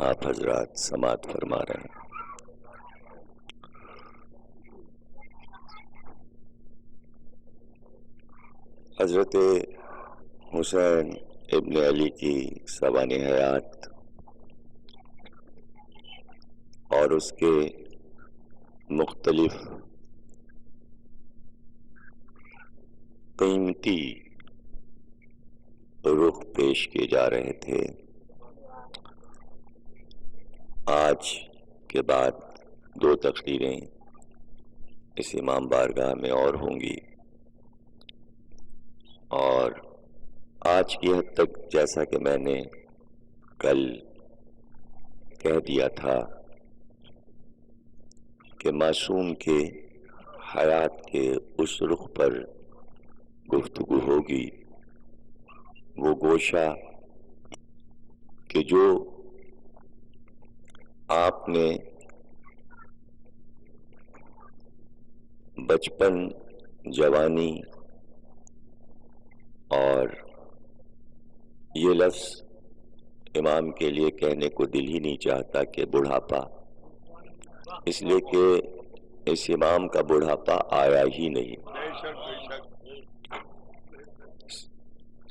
آپ حضرات سماعت فرما رہے ہیں۔ حضرت حسین ابن علی کی سوانح حیات اور اس کے مختلف قیمتی رخ پیش کیے جا رہے تھے۔ آج کے بعد 2 تقریریں اس امام بارگاہ میں اور ہوں گی، اور آج کی حد تک جیسا کہ میں نے کل کہہ دیا تھا کہ معصوم کے حیات کے اس رخ پر گفتگو ہوگی، وہ گوشہ کہ جو آپ نے بچپن، جوانی اور یہ لفظ امام کے لیے کہنے کو دل ہی نہیں چاہتا کہ بڑھاپا، اس لیے کہ اس امام کا بڑھاپا آیا ہی نہیں۔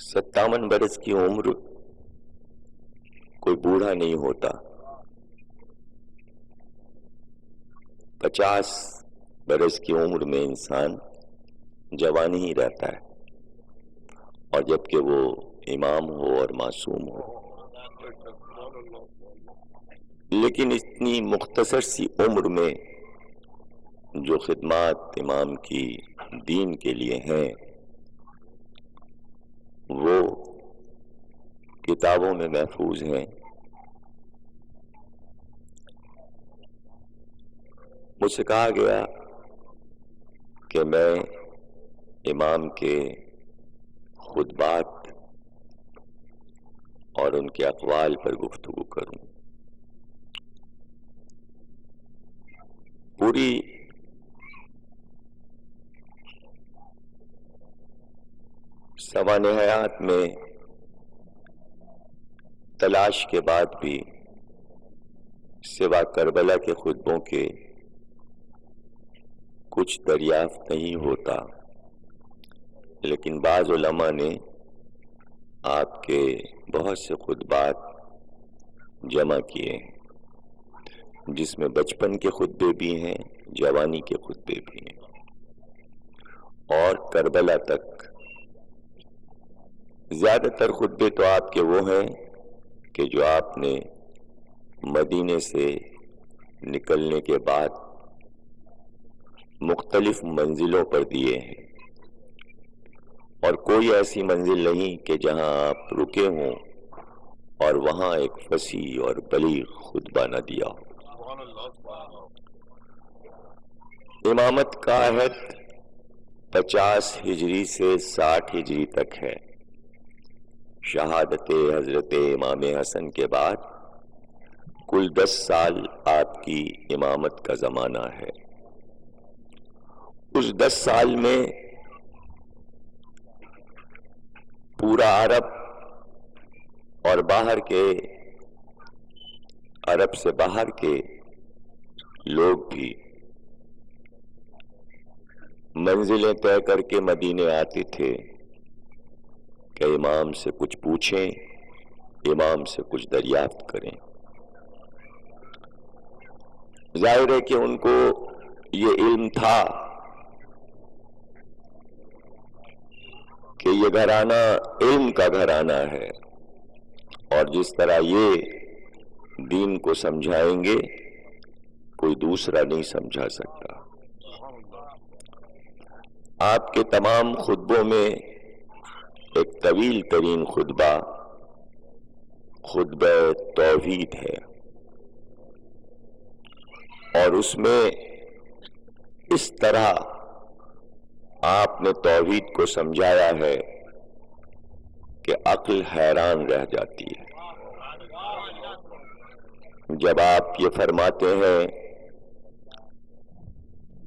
57 برس کی عمر کوئی بوڑھا نہیں ہوتا، 50 برس کی عمر میں انسان جوان ہی رہتا ہے، اور جبکہ وہ امام ہو اور معصوم ہو۔ لیکن اتنی مختصر سی عمر میں جو خدمات امام کی دین کے لیے ہیں وہ کتابوں میں محفوظ ہیں۔ مجھ سے کہا گیا کہ میں امام کے خطبات اور ان کے اقوال پر گفتگو کروں۔ پوری سوانح حیات میں تلاش کے بعد بھی سوا کربلا کے خطبوں کے کچھ دریافت نہیں ہوتا، لیکن بعض علماء نے آپ کے بہت سے خطبات جمع کیے ہیں، جس میں بچپن کے خطبے بھی ہیں، جوانی کے خطبے بھی ہیں، اور کربلا تک۔ زیادہ تر خطبے تو آپ کے وہ ہیں کہ جو آپ نے مدینے سے نکلنے کے بعد مختلف منزلوں پر دیے ہیں، اور کوئی ایسی منزل نہیں کہ جہاں آپ رکے ہوں اور وہاں ایک فصیح اور بلیغ خطبہ نہ دیا ہو۔ امامت کا عہد 50 ہجری سے 60 ہجری تک ہے۔ شہادت حضرت امام حسن کے بعد کل 10 سال آپ کی امامت کا زمانہ ہے۔ اس 10 سال میں پورا عرب اور باہر کے عرب سے باہر کے لوگ بھی منزلیں طے کر کے مدینے آتے تھے کہ امام سے کچھ پوچھیں، امام سے کچھ دریافت کریں۔ ظاہر ہے کہ ان کو یہ علم تھا کہ یہ گھرانہ علم کا گھرانہ ہے، اور جس طرح یہ دین کو سمجھائیں گے کوئی دوسرا نہیں سمجھا سکتا۔ آپ کے تمام خطبوں میں ایک طویل ترین خطبہ خطبہ توحید ہے، اور اس میں اس طرح آپ نے توحید کو سمجھایا ہے کہ عقل حیران رہ جاتی ہے۔ جب آپ یہ فرماتے ہیں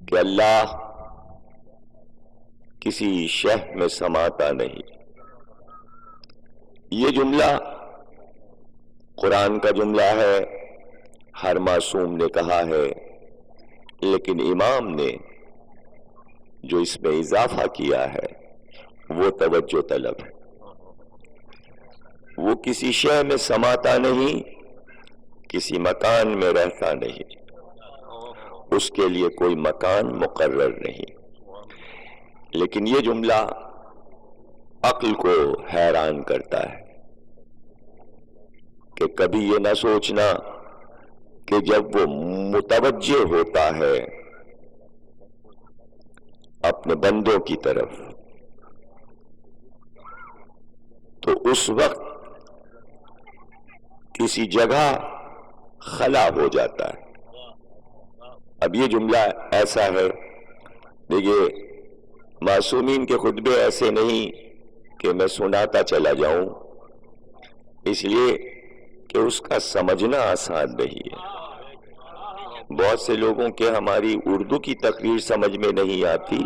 کہ اللہ کسی شہ میں سماتا نہیں، یہ جملہ قرآن کا جملہ ہے، ہر معصوم نے کہا ہے، لیکن امام نے جو اس میں اضافہ کیا ہے وہ توجہ طلب ہے۔ وہ کسی شے میں سماتا نہیں، کسی مکان میں رہتا نہیں، اس کے لیے کوئی مکان مقرر نہیں۔ لیکن یہ جملہ عقل کو حیران کرتا ہے کہ کبھی یہ نہ سوچنا کہ جب وہ متوجہ ہوتا ہے اپنے بندوں کی طرف تو اس وقت کسی جگہ خلا ہو جاتا ہے۔ اب یہ جملہ ایسا ہے، دیکھیے معصومین کے خطبے ایسے نہیں کہ میں سناتا چلا جاؤں، اس لیے کہ اس کا سمجھنا آسان نہیں ہے۔ بہت سے لوگوں کے ہماری اردو کی تقریر سمجھ میں نہیں آتی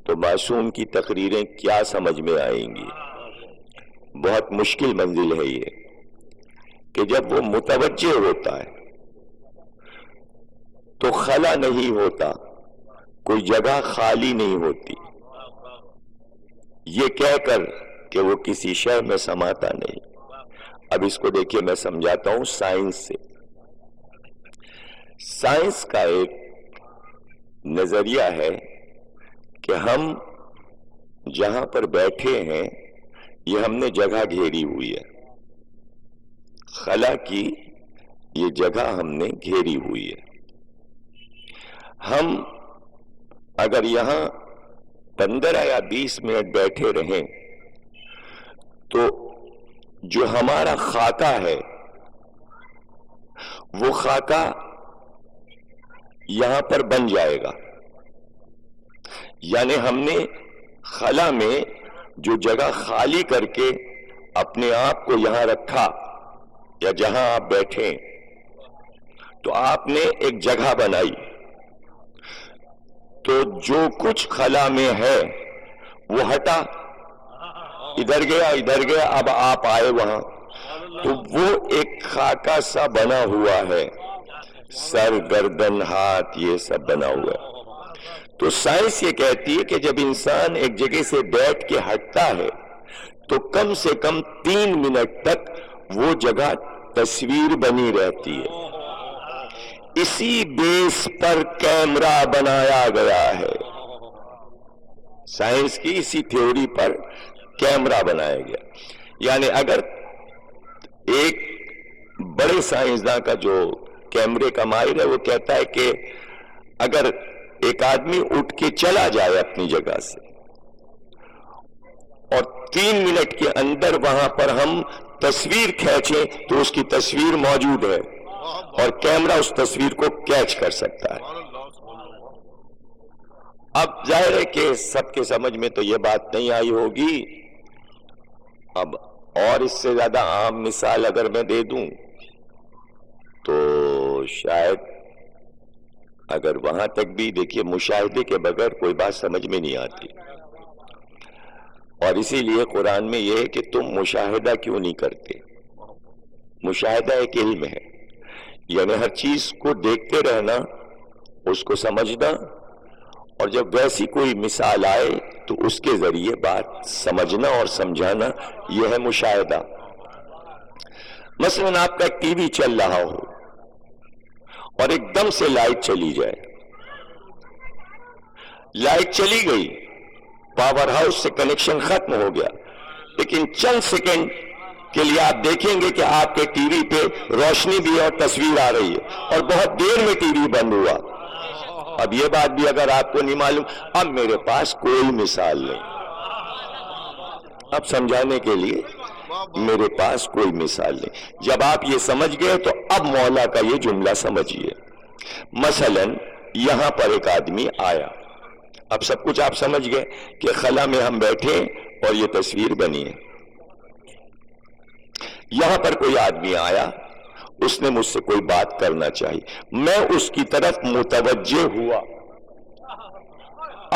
تو معصوم کی تقریریں کیا سمجھ میں آئیں گی؟ بہت مشکل منزل ہے یہ کہ جب وہ متوجہ ہوتا ہے تو خلا نہیں ہوتا، کوئی جگہ خالی نہیں ہوتی، یہ کہہ کر کہ وہ کسی شے میں سماتا نہیں۔ اب اس کو دیکھیے میں سمجھاتا ہوں سائنس سے۔ سائنس کا ایک نظریہ ہے کہ ہم جہاں پر بیٹھے ہیں یہ ہم نے جگہ گھیری ہوئی ہے، خلا کی یہ جگہ ہم نے گھیری ہوئی ہے۔ ہم اگر یہاں 15 یا 20 منٹ بیٹھے رہیں تو جو ہمارا خاکہ ہے وہ خاکہ یہاں پر بن جائے گا، یعنی ہم نے خلا میں جو جگہ خالی کر کے اپنے آپ کو یہاں رکھا یا جہاں آپ بیٹھے تو آپ نے ایک جگہ بنائی، تو جو کچھ خلا میں ہے وہ ہٹا، ادھر گیا، اب آپ آئے وہاں، تو وہ ایک خاکہ سا بنا ہوا ہے، سر گردن ہاتھ یہ سب بنا ہوا ہے۔ تو سائنس یہ کہتی ہے کہ جب انسان ایک جگہ سے بیٹھ کے ہٹتا ہے تو کم سے کم 3 منٹ تک وہ جگہ تصویر بنی رہتی ہے۔ اسی بیس پر کیمرہ بنایا گیا ہے، سائنس کی اسی تھیوری پر کیمرہ بنایا گیا۔ یعنی اگر ایک بڑے سائنسداں کا جو کیمرے کا ماہر ہے وہ کہتا ہے کہ اگر ایک آدمی اٹھ کے چلا جائے اپنی جگہ سے اور 3 منٹ کے اندر وہاں پر ہم تصویر کھینچیں تو اس کی تصویر موجود ہے اور کیمرہ اس تصویر کو کیچ کر سکتا ہے۔ اب ظاہر ہے کہ سب کے سمجھ میں تو یہ بات نہیں آئی ہوگی، اب اور اس سے زیادہ عام مثال اگر میں دے دوں تو شاید اگر وہاں تک بھی دیکھیے مشاہدے کے بغیر کوئی بات سمجھ میں نہیں آتی، اور اسی لیے قرآن میں یہ ہے کہ تم مشاہدہ کیوں نہیں کرتے۔ مشاہدہ ایک علم ہے، یعنی ہر چیز کو دیکھتے رہنا، اس کو سمجھنا، اور جب ویسی کوئی مثال آئے تو اس کے ذریعے بات سمجھنا اور سمجھانا، یہ ہے مشاہدہ۔ مثلاً آپ کا ٹی وی چل رہا ہو اور ایک دم سے لائٹ چلی جائے، لائٹ چلی گئی، پاور ہاؤس سے کنیکشن ختم ہو گیا، لیکن چند سیکنڈ کے لیے آپ دیکھیں گے کہ آپ کے ٹی وی پہ روشنی بھی اور تصویر آ رہی ہے، اور بہت دیر میں ٹی وی بند ہوا۔ اب یہ بات بھی اگر آپ کو نہیں معلوم، اب میرے پاس کوئی مثال نہیں، اب سمجھانے کے لیے میرے پاس کوئی مثال نہیں۔ جب آپ یہ سمجھ گئے تو اب مولا کا یہ جملہ سمجھیے۔ مثلا یہاں پر ایک آدمی آیا، اب سب کچھ آپ سمجھ گئے کہ خلا میں ہم بیٹھے اور یہ تصویر بنی ہے۔ یہاں پر کوئی آدمی آیا، اس نے مجھ سے کوئی بات کرنا چاہی، میں اس کی طرف متوجہ ہوا،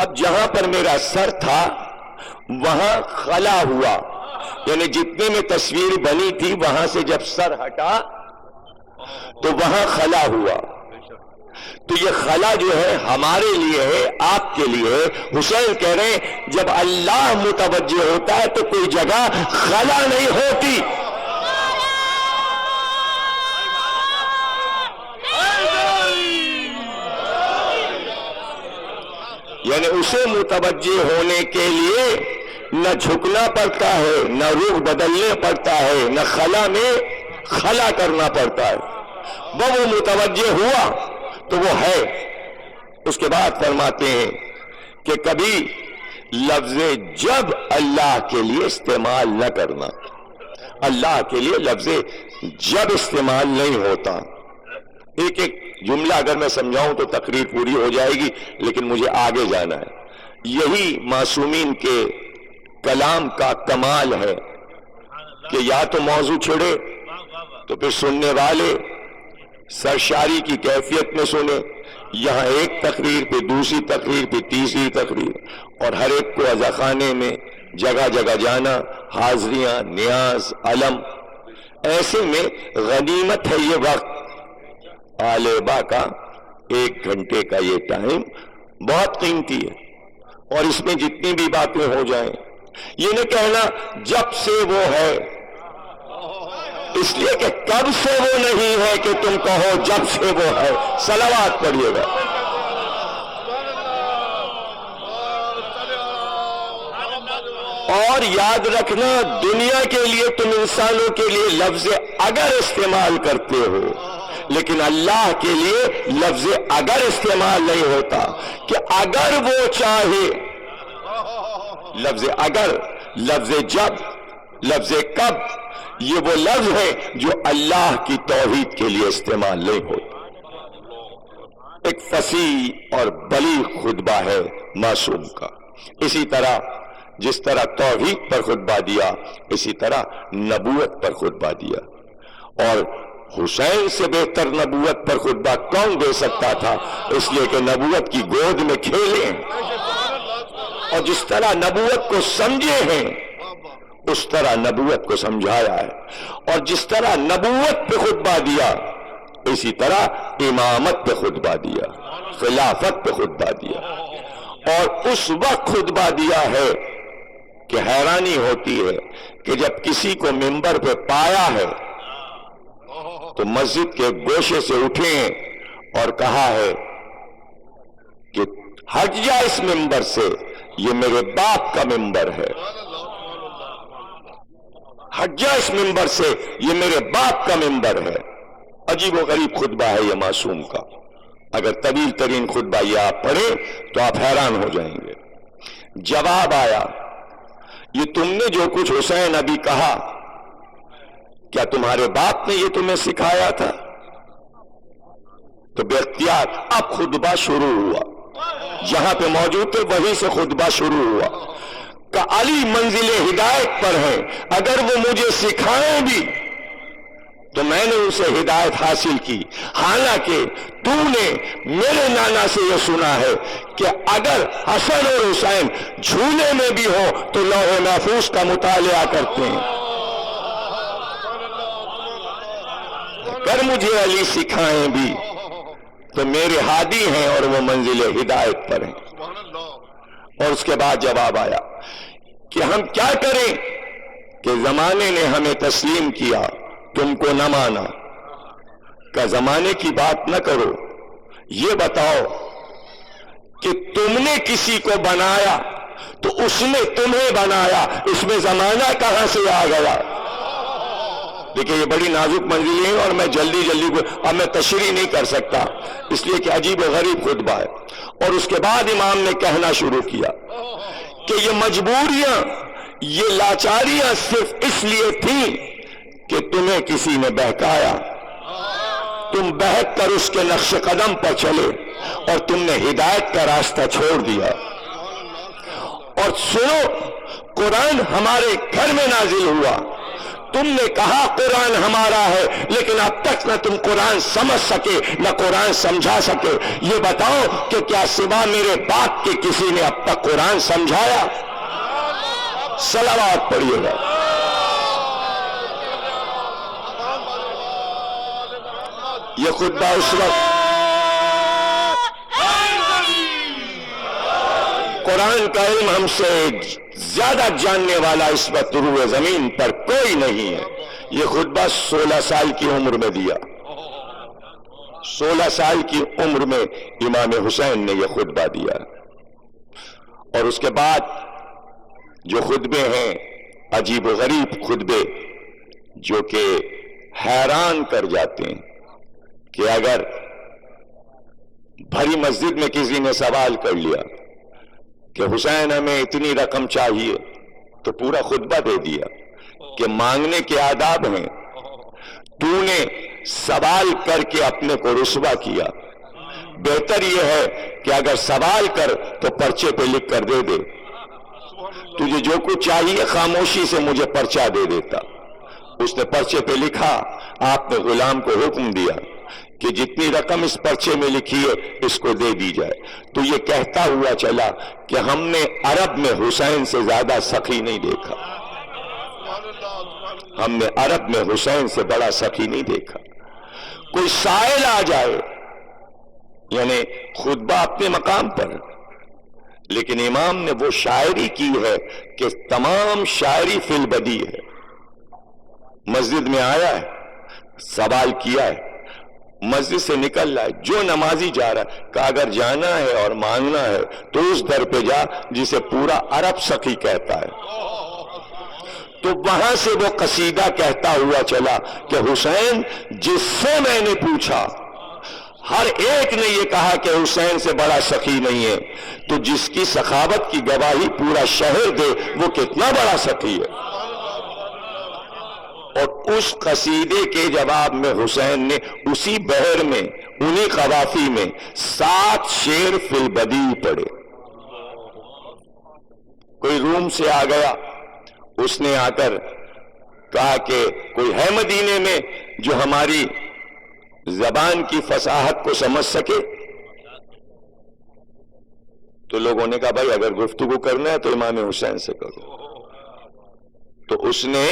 اب جہاں پر میرا سر تھا وہاں خلا ہوا، یعنی جتنے میں تصویر بنی تھی وہاں سے جب سر ہٹا تو وہاں خلا ہوا. تو یہ خلا جو ہے ہمارے لیے ہے، آپ کے لیے ہے. حسین کہہ رہے ہیں جب اللہ متوجہ ہوتا ہے تو کوئی جگہ خلا نہیں ہوتی. یعنی اسے متوجہ ہونے کے لیے نہ جھکنا پڑتا ہے، نہ رخ بدلنے پڑتا ہے، نہ خلا میں خلا کرنا پڑتا ہے. وہ متوجہ ہوا تو وہ ہے. اس کے بعد فرماتے ہیں کہ کبھی لفظ جب اللہ کے لیے استعمال نہ کرنا. اللہ کے لیے لفظ جب استعمال نہیں ہوتا. ایک ایک جملہ اگر میں سمجھاؤں تو تقریر پوری ہو جائے گی، لیکن مجھے آگے جانا ہے. یہی معصومین کے کلام کا کمال ہے کہ یا تو موضوع چھڑے تو پھر سننے والے سرشاری کی کیفیت میں سنے. یہاں ایک تقریر پہ دوسری تقریر پہ تیسری تقریر، اور ہر ایک کو عزاخانے میں جگہ جگہ جانا، حاضریاں، نیاز، علم. ایسے میں غنیمت ہے یہ وقت. آلیبا کا 1 گھنٹے کا یہ ٹائم بہت قیمتی ہے، اور اس میں جتنی بھی باتیں ہو جائیں یہ نہ کہنا جب سے وہ ہے، اس لیے کہ کب سے وہ نہیں ہے کہ تم کہو جب سے وہ ہے. صلوات پڑھیے گا. اور یاد رکھنا دنیا کے لیے تم انسانوں کے لیے لفظ اگر استعمال کرتے ہو، لیکن اللہ کے لیے لفظ اگر استعمال نہیں ہوتا کہ اگر وہ چاہے. لفظ اگر، لفظ جب، لفظ کب، یہ وہ لفظ ہے جو اللہ کی توحید کے لیے استعمال نہیں ہوتا. ایک فصیح اور بلیغ خطبہ ہے معصوم کا. اسی طرح جس طرح توحید پر خطبہ دیا، اسی طرح نبوت پر خطبہ دیا. اور حسین سے بہتر نبوت پر خطبہ کون دے سکتا تھا؟ اس لیے کہ نبوت کی گود میں کھیلے ہیں، اور جس طرح نبوت کو سمجھے ہیں اس طرح نبوت کو سمجھایا ہے. اور جس طرح نبوت پہ خطبہ دیا اسی طرح امامت پہ خطبہ دیا، خلافت پہ خطبہ دیا. اور اس وقت خطبہ دیا ہے کہ حیرانی ہوتی ہے کہ جب کسی کو منبر پہ پایا ہے تو مسجد کے گوشے سے اٹھے اور کہا ہے کہ ہٹ جا اس منبر سے، یہ میرے باپ کا منبر ہے. ہٹ جا اس منبر سے، یہ میرے باپ کا منبر ہے. عجیب و غریب خطبہ ہے یہ معصوم کا. اگر طویل ترین خطبہ یہ آپ پڑھیں تو آپ حیران ہو جائیں گے. جواب آیا، یہ تم نے جو کچھ حسین ابھی کہا کیا تمہارے باپ نے یہ تمہیں سکھایا تھا؟ تو بے اختیار اب خطبہ شروع ہوا. جہاں پہ موجود تھے وہیں سے خطبہ شروع ہوا کہ علی منزل ہدایت پر ہیں، اگر وہ مجھے سکھائیں بھی تو میں نے ان سے ہدایت حاصل کی. حالانکہ تو نے میرے نانا سے یہ سنا ہے کہ اگر حسن اور حسین جھولے میں بھی ہو تو لوح محفوظ کا مطالعہ کرتے ہیں. اگر مجھے علی سکھائیں بھی تو میرے ہادی ہیں اور وہ منزل ہدایت پر ہیں. اور اس کے بعد جواب آیا کہ ہم کیا کریں کہ زمانے نے ہمیں تسلیم کیا، تم کو نہ مانا. کہ زمانے کی بات نہ کرو، یہ بتاؤ کہ تم نے کسی کو بنایا تو اس نے تمہیں بنایا، اس میں زمانہ کہاں سے آ گیا؟ دیکھیں یہ بڑی نازک منزل ہے اور میں جلدی اب میں تشریح نہیں کر سکتا اس لیے کہ عجیب و غریب خطبہ ہے. اور اس کے بعد امام نے کہنا شروع کیا کہ یہ مجبوریاں، یہ لاچاریاں صرف اس لیے تھیں کہ تمہیں کسی نے بہکایا، تم بہک کر اس کے نقش قدم پر چلے اور تم نے ہدایت کا راستہ چھوڑ دیا. اور سنو، قرآن ہمارے گھر میں نازل ہوا، تم نے کہا قرآن ہمارا ہے، لیکن اب تک نہ تم قرآن سمجھ سکے نہ قرآن سمجھا سکے. یہ بتاؤ کہ کیا سوا میرے باپ کے کسی نے اب تک قرآن سمجھایا؟ صلوات پڑھیے گا. یہ خطبہ اس وقت قرآن کا علم ہم سے زیادہ جاننے والا اس وقت روئے زمین پر کوئی نہیں ہے. یہ خطبہ 16 سال کی عمر میں دیا. 16 سال کی عمر میں امام حسین نے یہ خطبہ دیا. اور اس کے بعد جو خطبے ہیں عجیب و غریب خطبے جو کہ حیران کر جاتے ہیں کہ اگر بھری مسجد میں کسی نے سوال کر لیا کہ حسین ہمیں اتنی رقم چاہیے تو پورا خطبہ دے دیا کہ مانگنے کے آداب ہیں. تو نے سوال کر کے اپنے کو رسوا کیا. بہتر یہ ہے کہ اگر سوال کر تو پرچے پہ لکھ کر دے دے. تجھے جو کچھ چاہیے خاموشی سے مجھے پرچہ دے دیتا. اس نے پرچے پہ لکھا. آپ نے غلام کو حکم دیا کہ جتنی رقم اس پرچے میں لکھی ہے اس کو دے دی جائے. تو یہ کہتا ہوا چلا کہ ہم نے عرب میں حسین سے زیادہ سخی نہیں دیکھا. ہم نے عرب میں حسین سے بڑا سخی نہیں دیکھا. کوئی سائل آ جائے یعنی خطبہ اپنے مقام پر، لیکن امام نے وہ شاعری کی ہے کہ تمام شاعری فی البدی ہے. مسجد میں آیا ہے، سوال کیا ہے، مسجد سے نکل رہا ہے، جو نمازی جا رہا ہے کہ اگر جانا ہے اور مانگنا ہے تو اس در پہ جا جسے پورا عرب سخی کہتا ہے. تو وہاں سے وہ قصیدہ کہتا ہوا چلا کہ حسین جس سے میں نے پوچھا ہر ایک نے یہ کہا کہ حسین سے بڑا سخی نہیں ہے. تو جس کی سخاوت کی گواہی پورا شہر دے وہ کتنا بڑا سخی ہے. اور اس قصیدے کے جواب میں حسین نے اسی بحر میں انہی قوافی میں 7 شعر فی البدی پڑھے. کوئی روم سے آ گیا، اس نے آ کر کہا کہ کوئی ہے مدینے میں جو ہماری زبان کی فصاحت کو سمجھ سکے. تو لوگوں نے کہا بھائی اگر گفتگو کرنا ہے تو امام حسین سے کرو. تو اس نے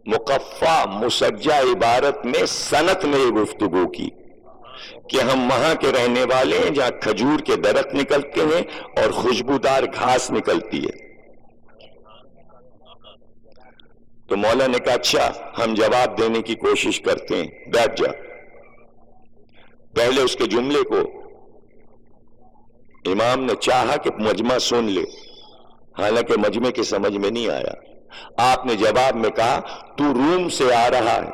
مقفع مسجع عبارت میں سنت میں یہ گفتگو کی کہ ہم وہاں کے رہنے والے ہیں جہاں کھجور کے درخت نکلتے ہیں اور خوشبودار گھاس نکلتی ہے. تو مولا نے کہا اچھا ہم جواب دینے کی کوشش کرتے ہیں، بیٹھ جا. پہلے اس کے جملے کو امام نے چاہا کہ مجمع سن لے، حالانکہ مجمع کی سمجھ میں نہیں آیا. آپ نے جواب میں کہا تو روم سے آ رہا ہے،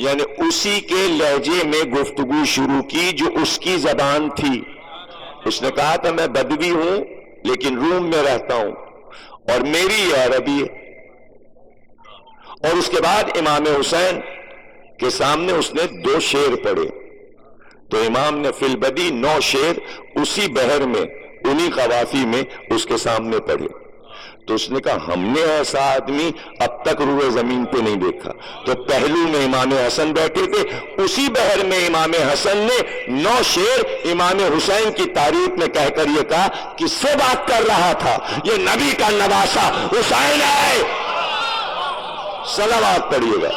یعنی اسی کے لہجے میں گفتگو شروع کی جو اس کی زبان تھی. اس نے کہا تھا میں بدوی ہوں لیکن روم میں رہتا ہوں اور میری یہ عربی ہے. اور اس کے بعد امام حسین کے سامنے اس نے 2 شعر پڑھے. تو امام نے فی البدی 9 شعر اسی بحر میں انہی قوافی میں اس کے سامنے پڑھے. تو اس نے کہا ہم نے ایسا آدمی اب تک روئے زمین پہ نہیں دیکھا. تو پہلو میں امام حسن بیٹھے تھے، اسی بحر میں امام حسن نے 9 شعر امام حسین کی تعریف میں کہہ کر یہ کہا کس سے بات کر رہا تھا، یہ نبی کا نواسہ حسین ہے. صلوات پڑھیے گا.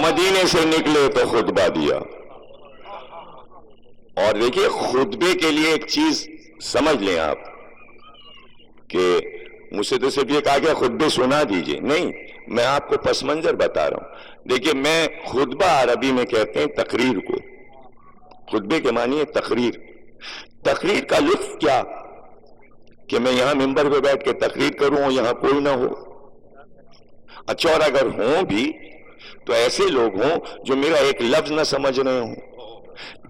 مدینے سے نکلے تو خطبہ دیا. اور دیکھیے خطبے کے لیے ایک چیز سمجھ لیں آپ کہ مجھ سے تو صرف یہ کہا گیا خطبے سنا دیجئے، نہیں، میں آپ کو پس منظر بتا رہا ہوں. دیکھیے میں خطبہ عربی میں کہتے ہیں تقریر کو. خطبے کے معنی ہے تقریر. تقریر کا لطف کیا کہ میں یہاں ممبر پہ بیٹھ کے تقریر کروں یہاں کوئی نہ ہو. اچھا اور اگر ہوں بھی تو ایسے لوگ ہوں جو میرا ایک لفظ نہ سمجھ رہے ہوں.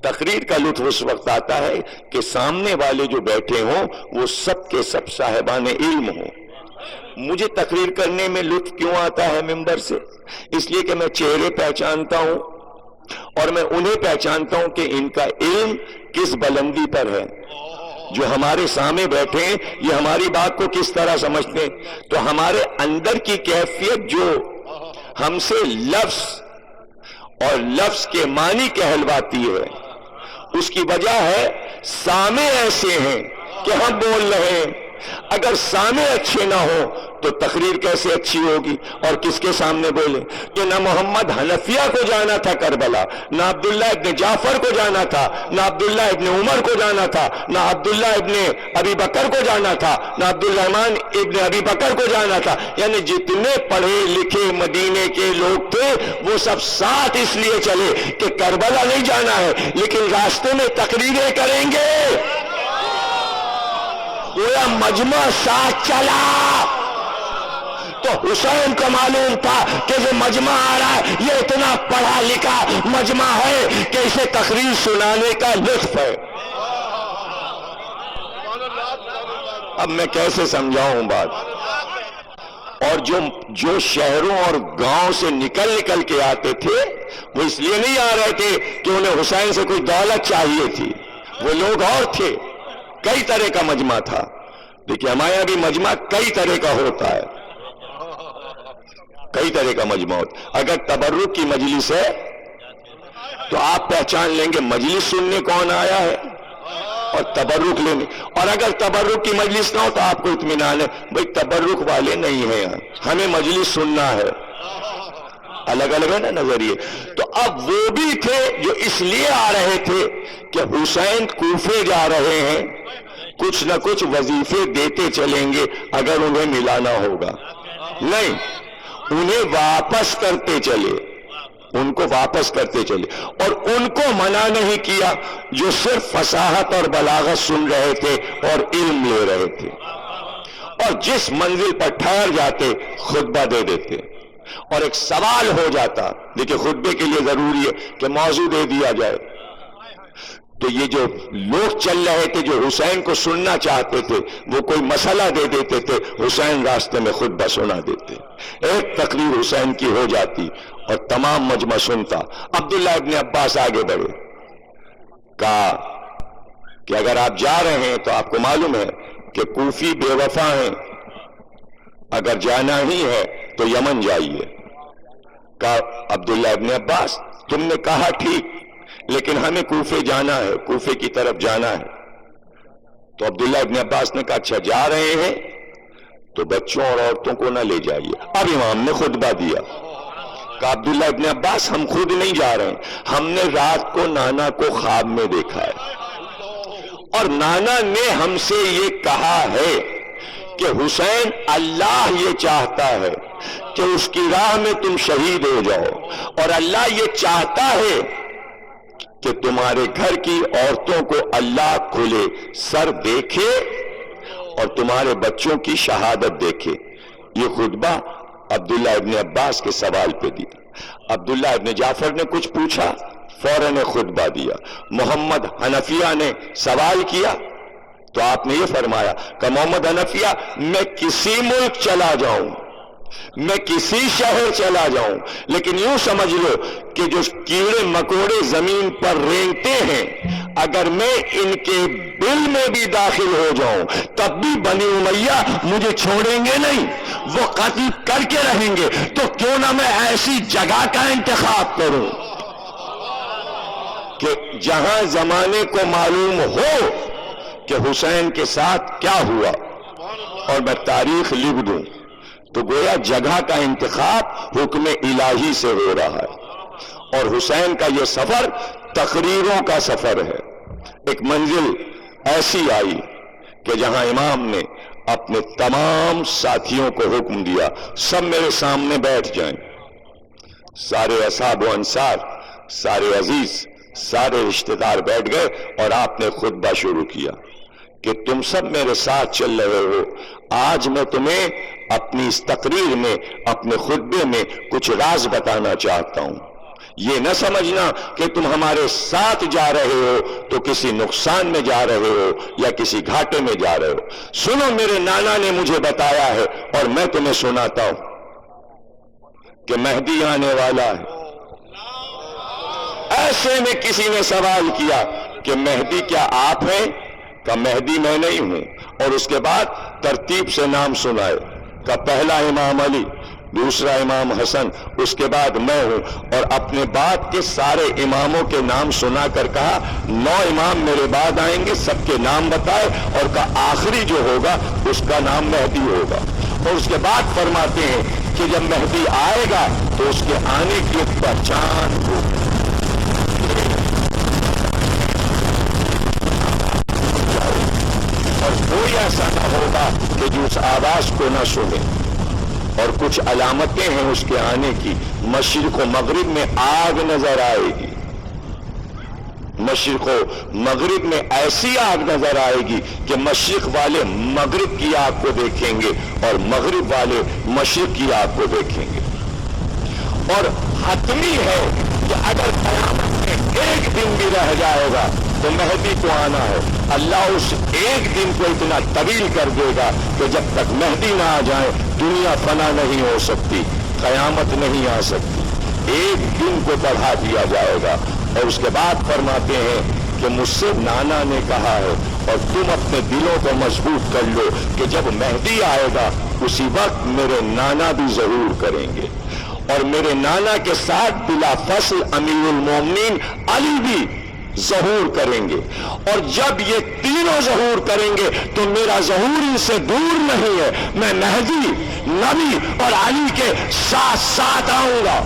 تقریر کا لطف اس وقت آتا ہے کہ سامنے والے جو بیٹھے ہوں وہ سب کے سب صاحبان علم ہوں. مجھے تقریر کرنے میں لطف کیوں آتا ہے ممبر سے؟ اس لیے کہ میں چہرے پہچانتا ہوں اور میں انہیں پہچانتا ہوں کہ ان کا علم کس بلندی پر ہے. جو ہمارے سامنے بیٹھے ہیں یہ ہماری بات کو کس طرح سمجھتے ہیں. تو ہمارے اندر کی کیفیت جو ہم سے لفظ اور لفظ کے معنی کہلواتی ہے اس کی وجہ ہے سامع ایسے ہیں کہ ہم بول رہے ہیں اگر سامع اچھے نہ ہو تو تقریر کیسے اچھی ہوگی؟ اور کس کے سامنے بولے؟ تو نہ محمد حنفیہ کو جانا تھا کربلا، نہ عبداللہ ابن جعفر کو جانا تھا، نہ عبداللہ ابن عمر کو جانا تھا، نہ عبداللہ ابن ابی بکر کو جانا تھا، نہ عبدالرحمن ابن ابی بکر کو جانا تھا۔ یعنی جتنے پڑھے لکھے مدینے کے لوگ تھے وہ سب ساتھ اس لیے چلے کہ کربلا نہیں جانا ہے لیکن راستے میں تقریریں کریں گے۔ پورا مجمع ساتھ چلا تو حسین کو معلوم تھا کہ جو مجمع آ رہا ہے یہ اتنا پڑھا لکھا مجمع ہے کہ اسے تقریر سنانے کا لطف ہے۔ اب میں کیسے سمجھاؤں بات؟ اور جو شہروں اور گاؤں سے نکل کے آتے تھے وہ اس لیے نہیں آ رہے تھے کہ انہیں حسین سے کوئی دولت چاہیے تھی، وہ لوگ اور تھے۔ کئی طرح کا مجمع تھا، دیکھیں ہمارے یہاں بھی مجمع کئی طرح کا ہوتا ہے، کئی طرح کا مجمع ہوتا ہے۔ اگر تبرک کی مجلس ہے تو آپ پہچان لیں گے مجلس سننے کون آیا ہے اور تبرک لینے، اور اگر تبرک کی مجلس نہ ہو تو آپ کو اطمینان ہے بھئی تبرک والے نہیں ہیں یہاں، ہمیں مجلس سننا ہے۔ الگ الگ ہے نا نظریے۔ تو اب وہ بھی تھے جو اس لیے آ رہے تھے کہ حسین کوفے جا رہے ہیں، کچھ نہ کچھ وظیفے دیتے چلیں گے اگر انہیں ملانا ہوگا، نہیں انہیں واپس کرتے چلے، ان کو واپس کرتے چلے۔ اور ان کو منع نہیں کیا جو صرف فصاحت اور بلاغت سن رہے تھے اور علم لے رہے تھے، اور جس منزل پر ٹھہر جاتے خطبہ دے دیتے، اور ایک سوال ہو جاتا۔ دیکھیں خطبے کے لیے ضروری ہے کہ موضوع دے دیا جائے، تو یہ جو لوگ چل رہے تھے جو حسین کو سننا چاہتے تھے وہ کوئی مسئلہ دے دیتے تھے، حسین راستے میں خطبہ سنا دیتے، ایک تقریر حسین کی ہو جاتی اور تمام مجمع سنتا۔ عبداللہ ابن عباس آگے بڑھے، کہا کہ اگر آپ جا رہے ہیں تو آپ کو معلوم ہے کہ کوفی بے وفا ہیں، اگر جانا ہی ہے تو یمن جائیے۔ کہا عبداللہ ابن عباس تم نے کہا ٹھیک، لیکن ہمیں کوفے جانا ہے، کوفے کی طرف جانا ہے۔ تو عبداللہ ابن عباس نے کہا اچھا جا رہے ہیں تو بچوں اور عورتوں کو نہ لے جائیے۔ اب امام نے خطبہ دیا، کہا عبداللہ ابن عباس ہم خود نہیں جا رہے ہیں، ہم نے رات کو نانا کو خواب میں دیکھا ہے اور نانا نے ہم سے یہ کہا ہے کہ حسین اللہ یہ چاہتا ہے کہ اس کی راہ میں تم شہید ہو جاؤ، اور اللہ یہ چاہتا ہے کہ تمہارے گھر کی عورتوں کو اللہ کھلے سر دیکھے اور تمہارے بچوں کی شہادت دیکھے۔ یہ خطبہ عبداللہ ابن عباس کے سوال پہ دیا۔ عبداللہ ابن جعفر نے کچھ پوچھا، فوراً خطبہ دیا۔ محمد حنفیہ نے سوال کیا تو آپ نے یہ فرمایا کہ محمد حنفیہ میں کسی ملک چلا جاؤں، میں کسی شہر چلا جاؤں، لیکن یوں سمجھ لو کہ جو کیڑے مکوڑے زمین پر رینگتے ہیں اگر میں ان کے دل میں بھی داخل ہو جاؤں تب بھی بنی امیہ مجھے چھوڑیں گے نہیں، وہ قتل کر کے رہیں گے، تو کیوں نہ میں ایسی جگہ کا انتخاب کروں کہ جہاں زمانے کو معلوم ہو کہ حسین کے ساتھ کیا ہوا اور میں تاریخ لکھ دوں۔ تو گویا جگہ کا انتخاب حکم الہی سے ہو رہا ہے، اور حسین کا یہ سفر تقریروں کا سفر ہے۔ ایک منزل ایسی آئی کہ جہاں امام نے اپنے تمام ساتھیوں کو حکم دیا سب میرے سامنے بیٹھ جائیں۔ سارے اصحاب و انصار، سارے عزیز، سارے رشتہ دار بیٹھ گئے اور آپ نے خطبہ شروع کیا کہ تم سب میرے ساتھ چل رہے ہو، آج میں تمہیں اپنی اس تقریر میں، اپنے خطبے میں کچھ راز بتانا چاہتا ہوں۔ یہ نہ سمجھنا کہ تم ہمارے ساتھ جا رہے ہو تو کسی نقصان میں جا رہے ہو یا کسی گھاٹے میں جا رہے ہو۔ سنو، میرے نانا نے مجھے بتایا ہے اور میں تمہیں سناتا ہوں کہ مہدی آنے والا ہے۔ ایسے میں کسی نے سوال کیا کہ مہدی کیا آپ ہیں؟ کہ مہدی میں نہیں ہوں، اور اس کے بعد ترتیب سے نام سنائے کہ پہلا امام علی، دوسرا امام حسن، اس کے بعد میں ہوں، اور اپنے بعد کے سارے اماموں کے نام سنا کر کہا 9 امام میرے بعد آئیں گے، سب کے نام بتائے اور کہا آخری جو ہوگا اس کا نام مہدی ہوگا۔ اور اس کے بعد فرماتے ہیں کہ جب مہدی آئے گا تو اس کے آنے کی ایک پہچان ہوگی، اور کوئی ایسا نہ ہوگا کہ جو اس آواز کو نہ سنے۔ اور کچھ علامتیں ہیں اس کے آنے کی، مشرق و مغرب میں آگ نظر آئے گی، مشرق و مغرب میں ایسی آگ نظر آئے گی کہ مشرق والے مغرب کی آگ کو دیکھیں گے اور مغرب والے مشرق کی آگ کو دیکھیں گے۔ اور حتمی ہے کہ اگر قیامت میں ایک دن بھی رہ جائے گا تو مہدی کو آنا ہے، اللہ اس ایک دن کو اتنا طویل کر دے گا کہ جب تک مہدی نہ آ جائے دنیا فنا نہیں ہو سکتی، قیامت نہیں آ سکتی، ایک دن کو بڑھا دیا جائے گا۔ اور اس کے بعد فرماتے ہیں کہ مجھ سے نانا نے کہا ہے اور تم اپنے دلوں کو مضبوط کر لو کہ جب مہدی آئے گا اسی وقت میرے نانا بھی ظہور کریں گے، اور میرے نانا کے ساتھ بلا فصل امیر المومنین علی بھی ظہور کریں گے، اور جب یہ تینوں ظہور کریں گے تو میرا ظہور ان سے دور نہیں ہے، میں مہدی، نبی اور علی کے ساتھ ساتھ آؤں گا،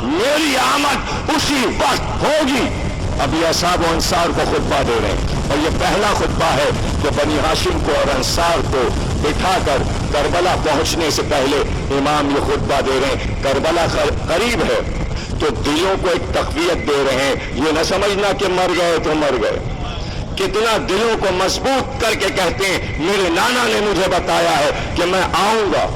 میری آمد اسی وقت ہوگی۔ اب یہ اصحاب و انصار کو خطبہ دے رہے ہیں، اور یہ پہلا خطبہ ہے کہ بنی ہاشم کو اور انصار کو بٹھا کر کربلا پہنچنے سے پہلے امام یہ خطبہ دے رہے ہیں۔ کربلا قریب ہے تو دلوں کو ایک تقویت دے رہے ہیں، یہ نہ سمجھنا کہ مر گئے تو مر گئے، کتنا دلوں کو مضبوط کر کے کہتے ہیں میرے نانا نے مجھے بتایا ہے کہ میں آؤں گا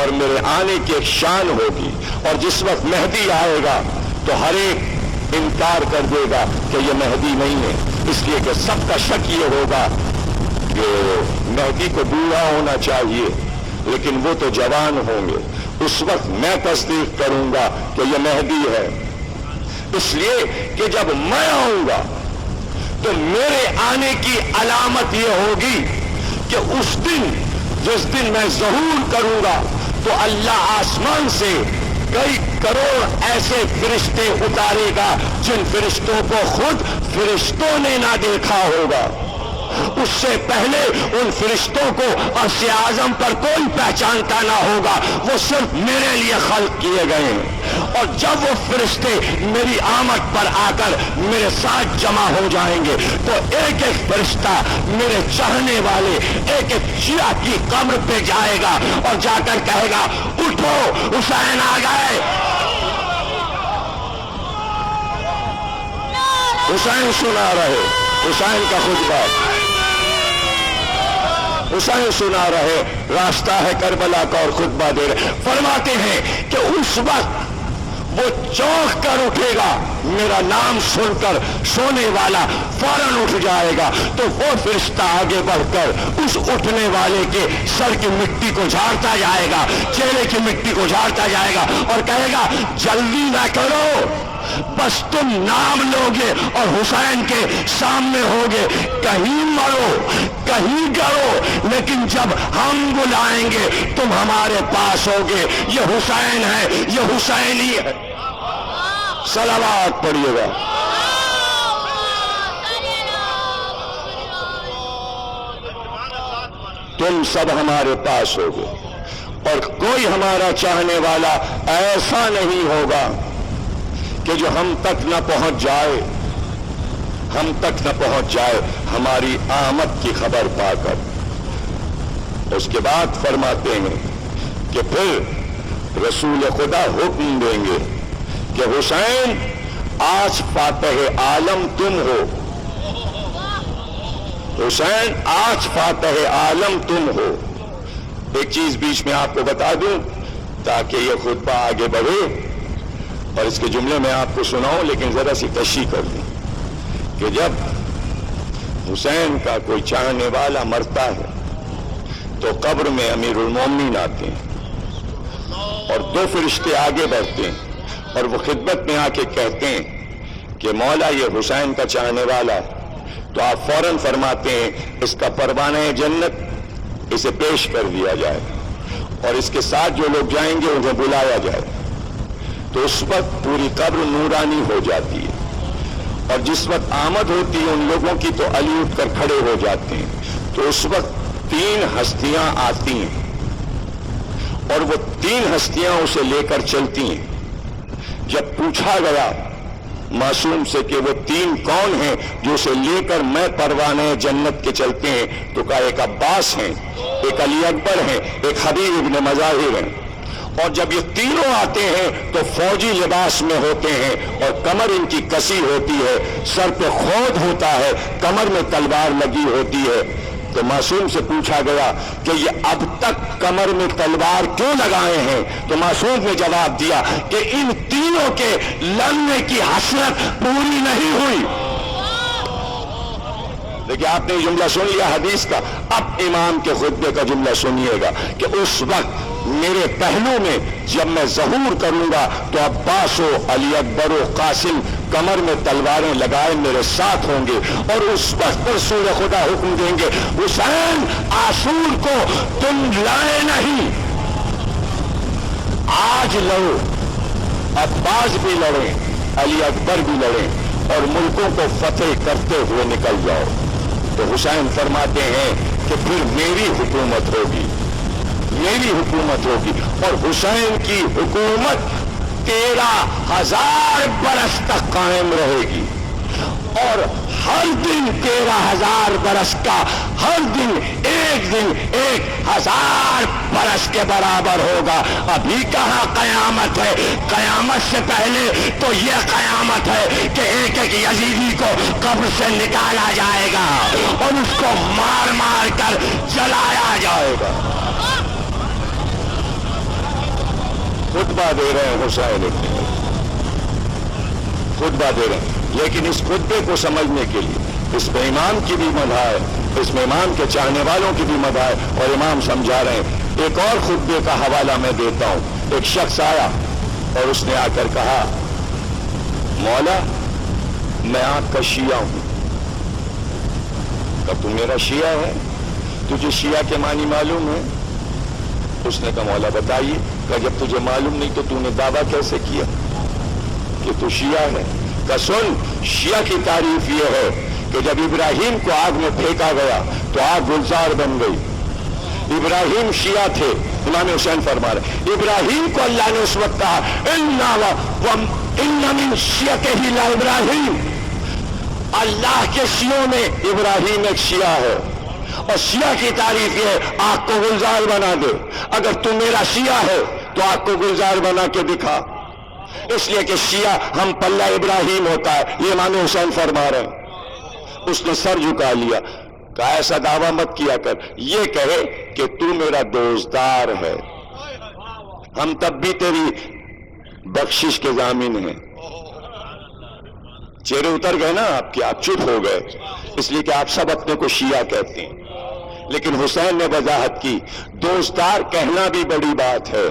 اور میرے آنے کی ایک شان ہوگی، اور جس وقت مہدی آئے گا تو ہر ایک انکار کر دے گا کہ یہ مہدی نہیں ہے، اس لیے کہ سب کا شک یہ ہوگا کہ مہدی کو بوڑھا ہونا چاہیے لیکن وہ تو جوان ہوں گے، اس وقت میں تصدیق کروں گا کہ یہ مہدی ہے، اس لیے کہ جب میں آؤں گا تو میرے آنے کی علامت یہ ہوگی کہ اس دن جس دن میں ظہور کروں گا تو اللہ آسمان سے کئی کروڑ ایسے فرشتے اتارے گا جن فرشتوں کو خود فرشتوں نے نہ دیکھا ہوگا، اس سے پہلے ان فرشتوں کو عرش اعظم پر کوئی پہچانتا نہ ہوگا، وہ صرف میرے لیے خلق کیے گئے ہیں، اور جب وہ فرشتے میری آمد پر آ کر میرے ساتھ جمع ہو جائیں گے تو ایک ایک فرشتہ میرے چاہنے والے ایک ایک شیعہ کی قبر پہ جائے گا اور جا کر کہے گا اٹھو حسین آ گئے، حسین سنا رہے، حسین کا خطبہ حسین سنا رہے، راستہ ہے کربلا کا اور خطبہ دے رہے، فرماتے ہیں کہ اس وقت وہ چونک کر اٹھے گا، میرا نام سن کر سونے والا فوراً اٹھ جائے گا، تو وہ فرشتہ آگے بڑھ کر اس اٹھنے والے کے سر کی مٹی کو جھاڑتا جائے گا، چہرے کی مٹی کو جھاڑتا جائے گا اور کہے گا جلدی نہ کرو، بس تم نام لوگے اور حسین کے سامنے ہوگے، کہیں مرو کہیں گرو، لیکن جب ہم بلائیں گے تم ہمارے پاس ہوگے، یہ حسین ہے، یہ حسینی ہے۔ صلوات پڑھیے گا۔ تم سب ہمارے پاس ہوگے اور کوئی ہمارا چاہنے والا ایسا نہیں ہوگا کہ جو ہم تک نہ پہنچ جائے، ہم تک نہ پہنچ جائے ہماری آمد کی خبر پا کر۔ اس کے بعد فرماتے ہیں کہ پھر رسول خدا حکم دیں گے کہ حسین آج فاتح عالم تم ہو، حسین آج فاتح عالم تم ہو۔ ایک چیز بیچ میں آپ کو بتا دوں تاکہ یہ خطبہ آگے بڑھے، اور اس کے جملے میں آپ کو سناؤں لیکن ذرا سی تشریح کر دوں کہ جب حسین کا کوئی چاہنے والا مرتا ہے تو قبر میں امیر المومنین آتے ہیں اور 2 فرشتے آگے بڑھتے ہیں اور وہ خدمت میں آ کے کہتے ہیں کہ مولا یہ حسین کا چاہنے والا ہے، تو آپ فوراً فرماتے ہیں اس کا پروانہ جنت اسے پیش کر دیا جائے، اور اس کے ساتھ جو لوگ جائیں گے انہیں بلایا جائے تو اس وقت پوری قبر نورانی ہو جاتی ہے، اور جس وقت آمد ہوتی ہے ان لوگوں کی تو علی اٹھ کر کھڑے ہو جاتے ہیں، تو اس وقت 3 ہستیاں آتی ہیں اور وہ 3 ہستیاں اسے لے کر چلتی ہیں۔ جب پوچھا گیا معصوم سے کہ وہ 3 کون ہیں جو اسے لے کر میں پروانے جنت کے چلتے ہیں، تو کہا ایک عباس ہیں، ایک علی اکبر ہیں، ایک حبیب ابن مظاہر ہیں۔ اور جب یہ تینوں آتے ہیں تو فوجی لباس میں ہوتے ہیں اور کمر ان کی کسی ہوتی ہے، سر پہ خود ہوتا ہے، کمر میں تلوار لگی ہوتی ہے۔ تو معصوم سے پوچھا گیا کہ یہ اب تک کمر میں تلوار کیوں لگائے ہیں؟ تو معصوم نے جواب دیا کہ ان تینوں کے لڑنے کی حسرت پوری نہیں ہوئی۔ لیکن آپ نے جملہ سن لیا حدیث کا، اب امام کے خطبے کا جملہ سنیے گا کہ اس وقت میرے پہلو میں جب میں ظہور کروں گا تو عباس و علی اکبر و قاسم کمر میں تلواریں لگائے میرے ساتھ ہوں گے، اور اس وقت رسول خدا حکم دیں گے حسین عاشور کو تم لڑے نہیں، آج لڑو، عباس بھی لڑیں، علی اکبر بھی لڑیں اور ملکوں کو فتح کرتے ہوئے نکل جاؤ۔ تو حسین فرماتے ہیں کہ پھر میری حکومت ہوگی، میری حکومت ہوگی، اور حسین کی حکومت 13,000 برس تک قائم رہے گی، اور ہر دن 13,000 برس کا ہر دن 1,000 برس کے برابر ہوگا۔ ابھی کہاں قیامت ہے؟ قیامت سے پہلے تو یہ قیامت ہے کہ ایک ایک یزیدی کو قبر سے نکالا جائے گا اور اس کو مار مار کر جلایا جائے گا۔ خطبہ دے رہے ہیں حسین ابن علی، خطبہ دے رہے ہیں، لیکن اس خطبے کو سمجھنے کے لیے اس میں امام کی بھی مدح ہے، اس میں امام کے چاہنے والوں کی بھی مدح ہے، اور امام سمجھا رہے ہیں۔ ایک اور خطبے کا حوالہ میں دیتا ہوں۔ ایک شخص آیا اور اس نے آ کر کہا مولا میں آپ کا شیعہ ہوں۔ کہا تو میرا شیعہ ہے؟ تجھے شیعہ کے معنی معلوم ہے؟ اس نے کہا مولا بتائیے۔ کہا جب تجھے معلوم نہیں تو نے دعویٰ کیسے کیا کہ تو شیعہ ہے؟ کہا سن، شیعہ کی تعریف یہ ہے کہ جب ابراہیم کو آگ میں پھینکا گیا تو آگ گلزار بن گئی۔ ابراہیم شیعہ تھے، امام حسین فرما رہے، ابراہیم کو اللہ نے اس وقت کہا اِنَّ مِن شِیَعَتِهِ لَإِبْرَاہِیم، اللہ کے شیعوں میں ابراہیم ایک شیعہ ہے، اور شیعہ کی تعریف یہ ہے آگ کو گلزار بنا دے۔ اگر تو میرا شیعہ ہے تو آگ کو گلزار بنا کے دکھا، اس لیے کہ شیعہ ہم پلہ ابراہیم ہوتا ہے، یہ امام حسین فرما رہے ہیں۔ اس نے سر جھکا لیا، کہا ایسا دعویٰ مت کیا کر، یہ کہے کہ تو میرا دوستدار ہے، ہم تب بھی تیری بخشش کے ضامن ہیں۔ چہرے اتر گئے نا آپ کے، آپ چپ ہو گئے، اس لیے کہ آپ سب اپنے کو شیعہ کہتے ہیں، لیکن حسین نے وضاحت کی دوستدار کہنا بھی بڑی بات ہے۔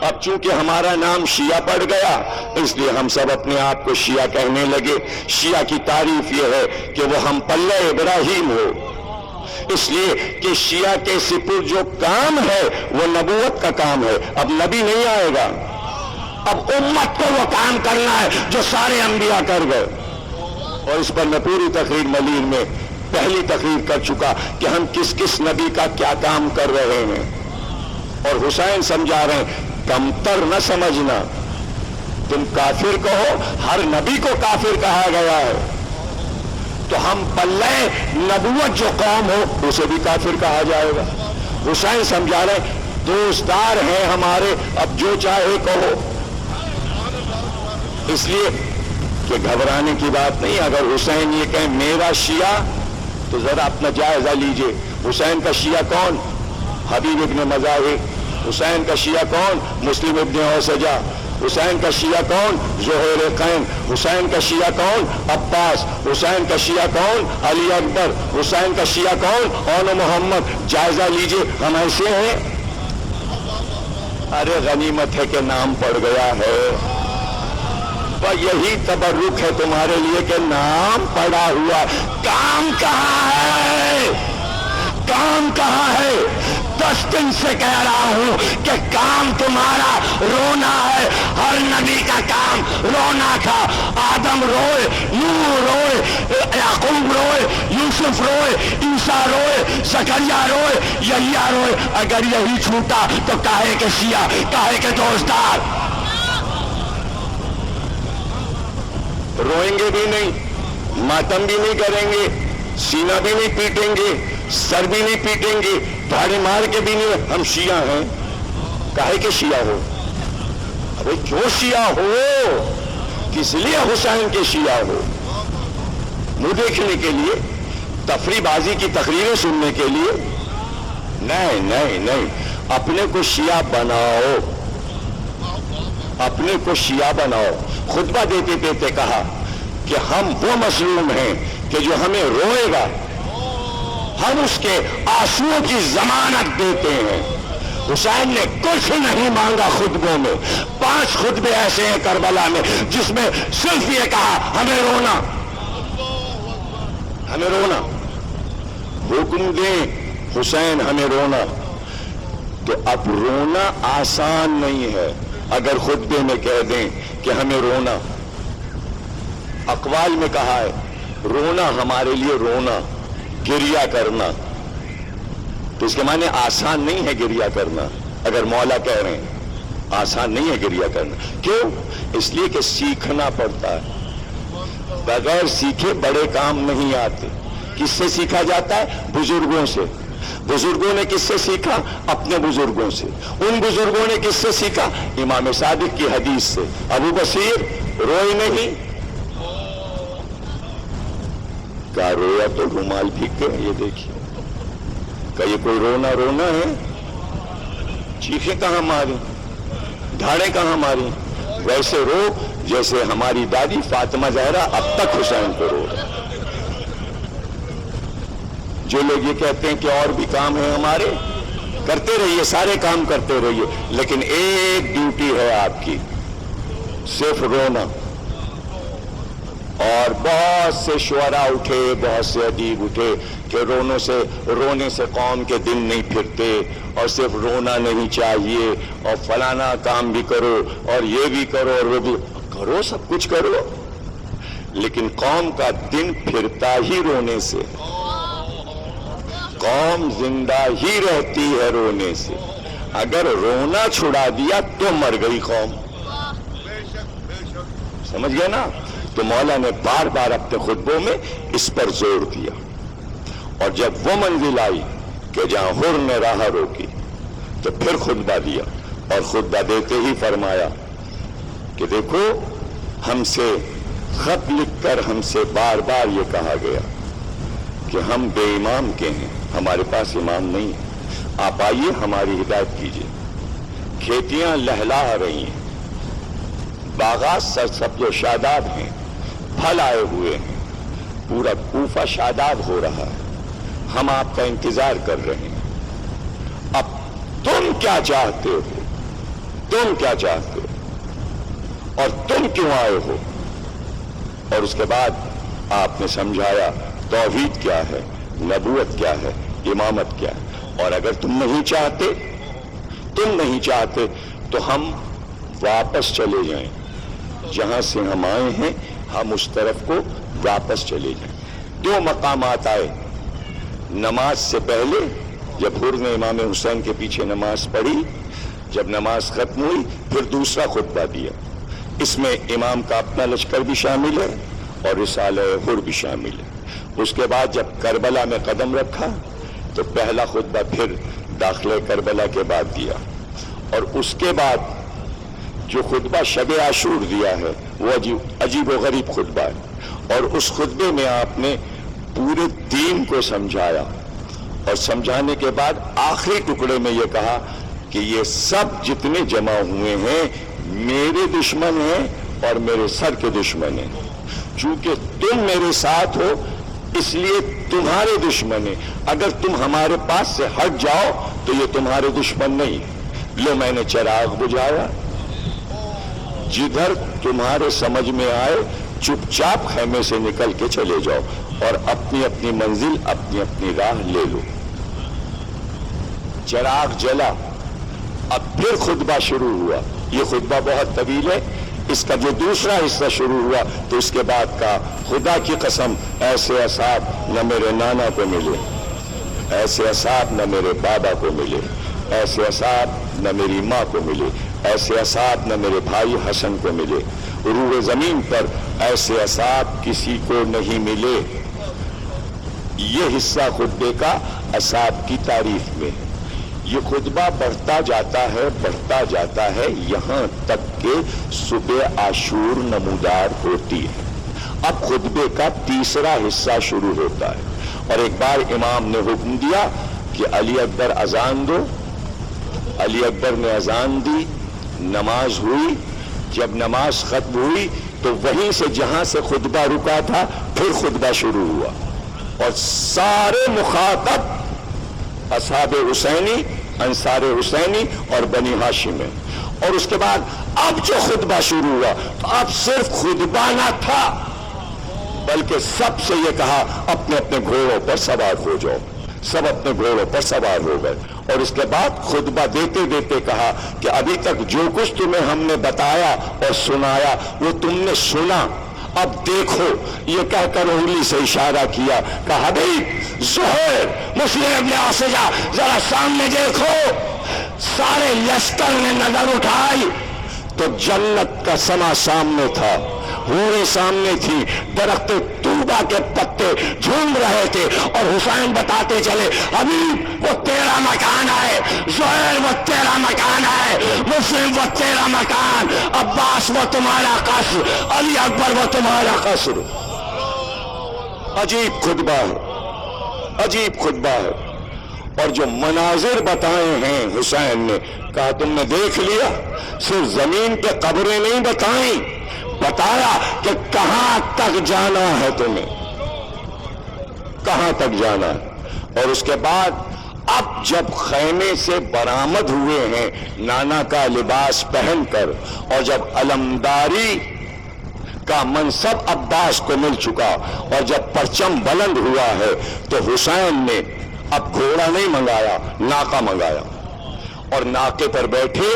اب چونکہ ہمارا نام شیعہ پڑ گیا اس لیے ہم سب اپنے آپ کو شیعہ کہنے لگے۔ شیعہ کی تعریف یہ ہے کہ وہ ہم پلہ ابراہیم ہو، اس لیے کہ شیعہ کے سپر جو کام ہے وہ نبوت کا کام ہے، اب نبی نہیں آئے گا، اب امت کو وہ کام کرنا ہے جو سارے انبیاء کر گئے۔ اور اس پر میں پوری تقریر ملیر میں پہلی تقریر کر چکا کہ ہم کس کس نبی کا کیا کام کر رہے ہیں، اور حسین سمجھا رہے ہیں کمتر نہ سمجھنا، تم کافر کہو، ہر نبی کو کافر کہا گیا ہے، تو ہم پلے نبوت جو قوم ہو اسے بھی کافر کہا جائے گا۔ حسین سمجھا رہے دوستدار ہیں ہمارے، اب جو چاہے کہو، اس لیے کہ گھبرانے کی بات نہیں۔ اگر حسین یہ کہیں میرا شیعہ تو ذرا اپنا جائزہ لیجئے، حسین کا شیعہ کون؟ حبیب ابن مظاہر۔ حسین کا شیعہ کون؟ مسلم ابن اوسجہ۔ حسین کا شیعہ کون؟ زہیر قین۔ حسین کا شیعہ کون؟ عباس۔ حسین کا شیعہ کون؟ علی اکبر۔ حسین کا شیعہ کون؟ اول محمد۔ جائزہ لیجئے، ہم ایسے ہیں؟ ارے غنیمت ہے کہ نام پڑ گیا ہے، یہی تبرک ہے تمہارے لیے کہ نام پڑا ہوا، کام کہاں ہے؟ کام کہاں ہے؟ دن سے کہہ رہا ہوں کہ کام تمہارا رونا ہے. ہر نبی کا کام رونا تھا. آدم روئے, نوح روئے, یعقوب روئے, یوسف روئے, عیسیٰ روئے, زکریا روئے, یحییٰ روئے. اگر یہی چھوٹا تو کاہے کے شیعہ, کاہے کے دوستدار؟ روئیں گے بھی نہیں, ماتم بھی نہیں کریں گے, سینہ بھی نہیں پیٹیں گے, سر بھی نہیں پیٹیں گے, دھاڑی مار کے بھی نہیں. ہم شیعہ ہیں. کاہے کے شیعہ ہو؟ ابھی کیوں شیعہ ہو؟ کس لیے حسین کے شیعہ ہو؟ منہ دیکھنے کے لیے؟ تفریح بازی کی تقریریں سننے کے لیے؟ نہیں نہیں نہیں. اپنے کو شیعہ بناؤ, اپنے کو شیعہ بناؤ. خطبہ دیتے دیتے کہا کہ ہم وہ مظلوم ہیں کہ جو ہمیں روئے گا ہم اس کے آنسوؤں کی ضمانت دیتے ہیں. حسین نے کچھ نہیں مانگا خطبوں میں. 5 خطبے ایسے ہیں کربلا میں جس میں صرف یہ کہا ہمیں رونا, ہمیں رونا. حکم دیں حسین ہمیں رونا. تو اب رونا آسان نہیں ہے. اگر خطبے میں کہہ دیں کہ ہمیں رونا, اقوال میں کہا ہے رونا ہمارے لیے رونا, گریہ کرنا, تو اس کے معنی آسان نہیں ہے گریہ کرنا. اگر مولا کہہ رہے ہیں آسان نہیں ہے گریہ کرنا. کیوں؟ اس لیے کہ سیکھنا پڑتا ہے. بغیر سیکھے بڑے کام نہیں آتے. کس سے سیکھا جاتا ہے؟ بزرگوں سے. بزرگوں نے کس سے سیکھا؟ اپنے بزرگوں سے. ان بزرگوں نے کس سے سیکھا؟ امام صادق کی حدیث سے. ابو بصیر روئے نہیں, کہا رویا تو رومال بھیگ گئے. یہ دیکھیے کہ یہ کوئی رونا رونا ہے؟ چیخیں کہاں ماری, دھاڑیں کہاں ماری؟ ویسے رو جیسے ہماری دادی فاطمہ زہرا اب تک حسین کو رو رہے. جو لوگ یہ کہتے ہیں کہ اور بھی کام ہیں ہمارے, کرتے رہیے, سارے کام کرتے رہیے, لیکن ایک ڈیوٹی ہے آپ کی, صرف رونا. اور بہت سے شعراء اٹھے, بہت سے ادیب اٹھے کہ رونے سے قوم کے دن نہیں پھرتے, اور صرف رونا نہیں چاہیے, اور فلانا کام بھی کرو, اور یہ بھی کرو, اور وہ بھی کرو, سب کچھ کرو, لیکن قوم کا دن پھرتا ہی رونے سے. قوم زندہ ہی رہتی ہے رونے سے. اگر رونا چھڑا دیا تو مر گئی قوم. سمجھ گئے نا؟ تو مولا نے بار بار اپنے خطبوں میں اس پر زور دیا. اور جب وہ منزل آئی کہ جہاں حر نے راہ روکی تو پھر خطبہ دیا, اور خطبہ دیتے ہی فرمایا کہ دیکھو ہم سے خط لکھ کر ہم سے بار بار یہ کہا گیا کہ ہم بے امام کے ہیں, ہمارے پاس امام نہیں ہے, آپ آئیے ہماری ہدایت کیجیے. کھیتیاں لہلا رہی ہیں, باغات سرسبز و شاداب ہیں, پھل آئے ہوئے ہیں, پورا کوفہ شاداب ہو رہا ہے, ہم آپ کا انتظار کر رہے ہیں. اب تم کیا چاہتے ہو؟ تم کیا چاہتے ہو اور تم کیوں آئے ہو؟ اور اس کے بعد آپ نے سمجھایا توحید کیا ہے, نبوت کیا ہے, امامت کیا ہے. اور اگر تم نہیں چاہتے تو ہم واپس چلے جائیں, جہاں سے ہم آئے ہیں ہم اس طرف کو واپس چلے جائیں. 2 مقامات آئے. نماز سے پہلے جب حر نے امام حسین کے پیچھے نماز پڑھی, جب نماز ختم ہوئی پھر دوسرا خطبہ دیا. اس میں امام کا اپنا لشکر بھی شامل ہے اور رسالہ حر بھی شامل ہے. اس کے بعد جب کربلا میں قدم رکھا تو پہلا خطبہ پھر داخلہ کربلا کے بعد دیا. اور اس کے بعد جو خطبہ شب عاشور دیا ہے وہ عجیب و غریب خطبہ ہے. اور اس خطبے میں آپ نے پورے دین کو سمجھایا, اور سمجھانے کے بعد آخری ٹکڑے میں یہ کہا کہ یہ سب جتنے جمع ہوئے ہیں میرے دشمن ہیں اور میرے سر کے دشمن ہیں. چونکہ تم میرے ساتھ ہو اس لیے تمہارے دشمن ہیں, اگر تم ہمارے پاس سے ہٹ جاؤ تو یہ تمہارے دشمن نہیں. لو میں نے چراغ بجھایا, جدھر تمہارے سمجھ میں آئے چپ چاپ خیمے سے نکل کے چلے جاؤ اور اپنی اپنی منزل اپنی اپنی راہ لے لو. چراغ جلا، اب پھر خطبہ شروع ہوا. یہ خطبہ بہت طویل ہے. اس کا جو دوسرا حصہ شروع ہوا تو اس کے بعد کہا خدا کی قسم ایسے اصحاب نہ میرے نانا کو ملے، ایسے اصحاب نہ میرے بابا کو ملے، ایسے اصحاب نہ میری ماں کو ملے، ایسے اصحاب نہ میرے بھائی حسن کو ملے، روح زمین پر ایسے اصحاب کسی کو نہیں ملے. یہ حصہ خطبے کا اصحاب کی تعریف میں. یہ خطبہ بڑھتا جاتا ہے یہاں تک کہ صبح عاشور نمودار ہوتی ہے. اب خطبے کا تیسرا حصہ شروع ہوتا ہے اور ایک بار امام نے حکم دیا کہ علی اکبر اذان دو. علی اکبر نے اذان دی، نماز ہوئی. جب نماز ختم ہوئی تو وہیں سے جہاں سے خطبہ رکا تھا پھر خطبہ شروع ہوا اور سارے مخاطب اصحاب حسینی، انصار حسینی اور بنی ہاشم ہیں. اور اس کے بعد اب جو خطبہ شروع ہوا تو اب صرف خطبہ نہ تھا بلکہ سب سے یہ کہا اپنے اپنے گھوڑوں پر سوار ہو جاؤ. سب اپنے گھوڑوں پر سوار ہو گئے اور اس کے بعد خطبہ دیتے دیتے کہا کہ ابھی تک جو کچھ تمہیں ہم نے بتایا اور سنایا وہ تم نے سنا. اب دیکھو، یہ کہہ کر انگلی سے اشارہ کیا کہ حبیب زہیر مسلم ابن عاصجہ ذرا سامنے دیکھو. سارے لشکر نے نظر اٹھائی تو جنت کا سما سامنے تھا، حوریں سامنے تھی، درخت طوبہ کے پتے جھوم رہے تھے اور حسین بتاتے چلے حبیب وہ تیرا مکان ہے، زہیر وہ تیرا مکان ہے، مسلم وہ تیرا مکان، عباس وہ تمہارا قصر، علی اکبر وہ تمہارا قصر. عجیب خطبہ ہے، عجیب خطبہ ہے. اور جو مناظر بتائے ہیں حسین نے، کہا تم نے دیکھ لیا، صرف زمین پہ قبریں نہیں بتائیں، بتایا کہ کہاں تک جانا ہے تمہیں، کہاں تک جانا ہے. اور اس کے بعد اب جب خیمے سے برآمد ہوئے ہیں نانا کا لباس پہن کر اور جب علمداری کا منصب عباس کو مل چکا اور جب پرچم بلند ہوا ہے تو حسین نے اب گھوڑا نہیں منگایا، ناکا منگایا اور ناکے پر بیٹھے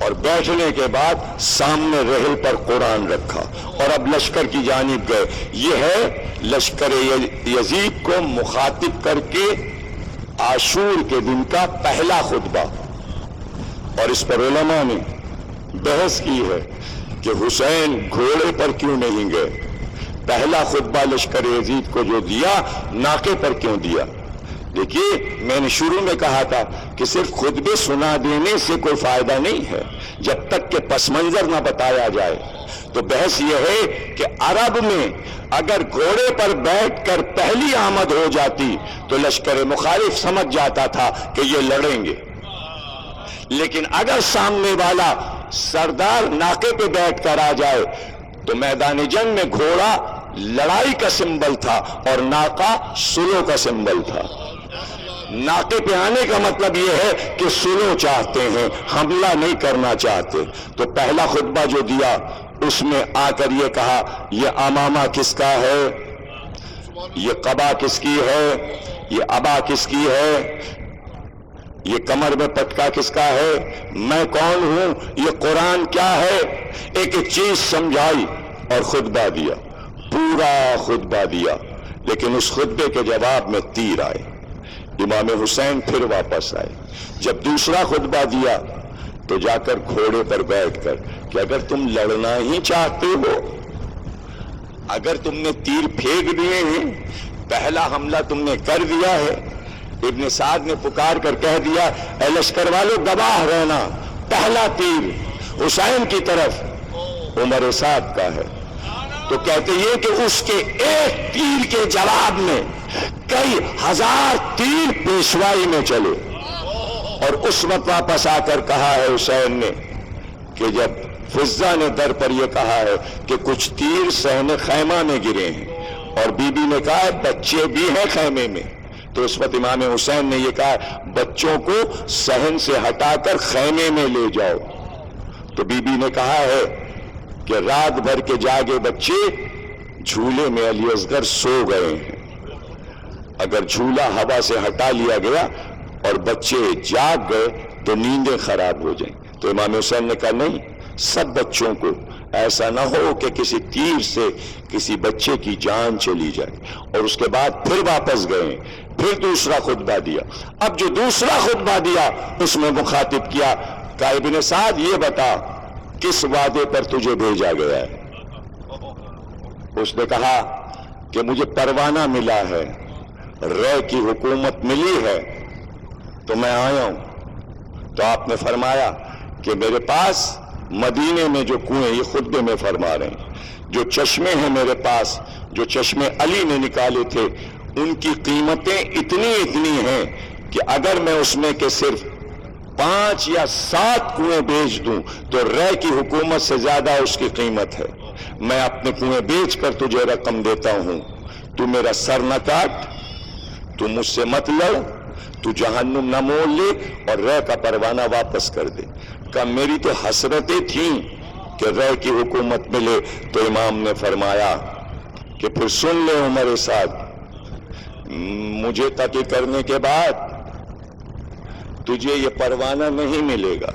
اور بیٹھنے کے بعد سامنے رحل پر قرآن رکھا اور اب لشکر کی جانب گئے. یہ ہے لشکر یزید کو مخاطب کر کے عاشور کے دن کا پہلا خطبہ. اور اس پر علماء نے بحث کی ہے کہ حسین گھوڑے پر کیوں نہیں گئے، پہلا خطبہ لشکر یزید کو جو دیا ناکے پر کیوں دیا. دیکھیے میں نے شروع میں کہا تھا کہ صرف خطبے سنا دینے سے کوئی فائدہ نہیں ہے جب تک کہ پس منظر نہ بتایا جائے. تو بحث یہ ہے کہ عرب میں اگر گھوڑے پر بیٹھ کر پہلی آمد ہو جاتی تو لشکر مخالف سمجھ جاتا تھا کہ یہ لڑیں گے، لیکن اگر سامنے والا سردار ناکے پہ بیٹھ کر آ جائے تو میدان جنگ میں گھوڑا لڑائی کا سمبل تھا اور ناکا سلو کا سمبل تھا. ناکے پہ آنے کا مطلب یہ ہے کہ سلو چاہتے ہیں، حملہ نہیں کرنا چاہتے. تو پہلا خطبہ جو دیا اس میں آ کر یہ کہا یہ امامہ کس کا ہے، یہ قبا کس کی ہے، یہ ابا کس کی ہے، یہ کمر میں پٹکا کس کا ہے، میں کون ہوں، یہ قرآن کیا ہے. ایک ایک چیز سمجھائی اور خطبہ دیا، پورا خطبہ دیا. لیکن اس خطبے کے جواب میں تیر آئے. امام حسین پھر واپس آئے. جب دوسرا خطبہ دیا تو جا کر گھوڑے پر بیٹھ کر کہ اگر تم لڑنا ہی چاہتے ہو، اگر تم نے تیر پھینک دیے ہیں، پہلا حملہ تم نے کر دیا ہے. ابن سعد نے پکار کر کہہ دیا اے لشکر والو گواہ رہنا، پہلا تیر حسین کی طرف عمر سعد کا ہے. تو کہتے یہ کہ اس کے ایک تیر کے جواب میں کئی ہزار تیر پیشوائی میں چلے. اور اس وقت واپس آ کر کہا ہے حسین نے کہ جب فضہ نے در پر یہ کہا ہے کہ کچھ تیر صحن خیمہ میں گرے ہیں اور بی بی نے کہا بچے بھی ہیں خیمے میں، تو اس وقت امام حسین نے یہ کہا بچوں کو صحن سے ہٹا کر خیمے میں لے جاؤ. تو بی بی نے کہا ہے کہ رات بھر کے جاگے بچے جھولے میں علی اصغر سو گئے ہیں، اگر جھولا ہوا سے ہٹا لیا گیا اور بچے جاگ گئے تو نیندیں خراب ہو جائیں. تو امام حسین نے کہا نہیں، سب بچوں کو، ایسا نہ ہو کہ کسی تیر سے کسی بچے کی جان چلی جائے. اور اس کے بعد پھر واپس گئے، پھر دوسرا خطبہ دیا. اب جو دوسرا خطبہ دیا اس میں مخاطب کیا کہ ابن سعد یہ بتا کس وعدے پر تجھے بھیجا گیا ہے؟ اس نے کہا کہ مجھے پروانہ ملا ہے، رے کی حکومت ملی ہے تو میں آیا ہوں. تو آپ نے فرمایا کہ میرے پاس مدینے میں جو کنویں، یہ خطبے میں فرما رہے ہیں، جو چشمے ہیں میرے پاس، جو چشمے علی نے نکالے تھے، ان کی قیمتیں اتنی ہیں کہ اگر میں اس میں کے صرف 5 یا 7 کنویں بیچ دوں تو رے کی حکومت سے زیادہ اس کی قیمت ہے. میں اپنے کنویں بیچ کر تجھے رقم دیتا ہوں، تو میرا سر نہ کاٹ، تو مجھ سے مت لڑ، تو جہنم نہ مول لے اور رے کا پروانہ واپس کر دے. کہ میری تو حسرتیں تھیں کہ رے کی حکومت ملے. تو امام نے فرمایا کہ پھر سن لے عمر سعد، مجھے قتل کرنے کے بعد تجھے یہ پروانہ نہیں ملے گا،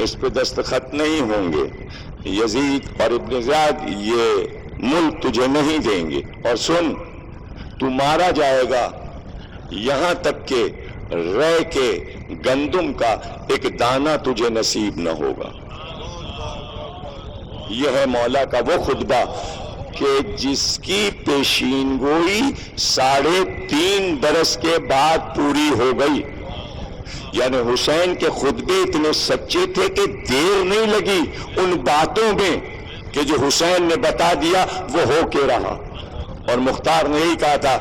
اس پہ دستخط نہیں ہوں گے، یزید اور ابن زیاد یہ ملک تجھے نہیں دیں گے، اور سن تو مارا جائے گا یہاں تک کہ رے کے گندم کا ایک دانہ تجھے نصیب نہ ہوگا. یہ ہے مولا کا وہ خطبہ کہ جس کی پیشین گوئی 3.5 برس کے بعد پوری ہو گئی. یعنی حسین کے خطبے اتنے سچے تھے کہ دیر نہیں لگی ان باتوں میں کہ جو حسین نے بتا دیا وہ ہو کے رہا. اور مختار نے یہی کہا تھا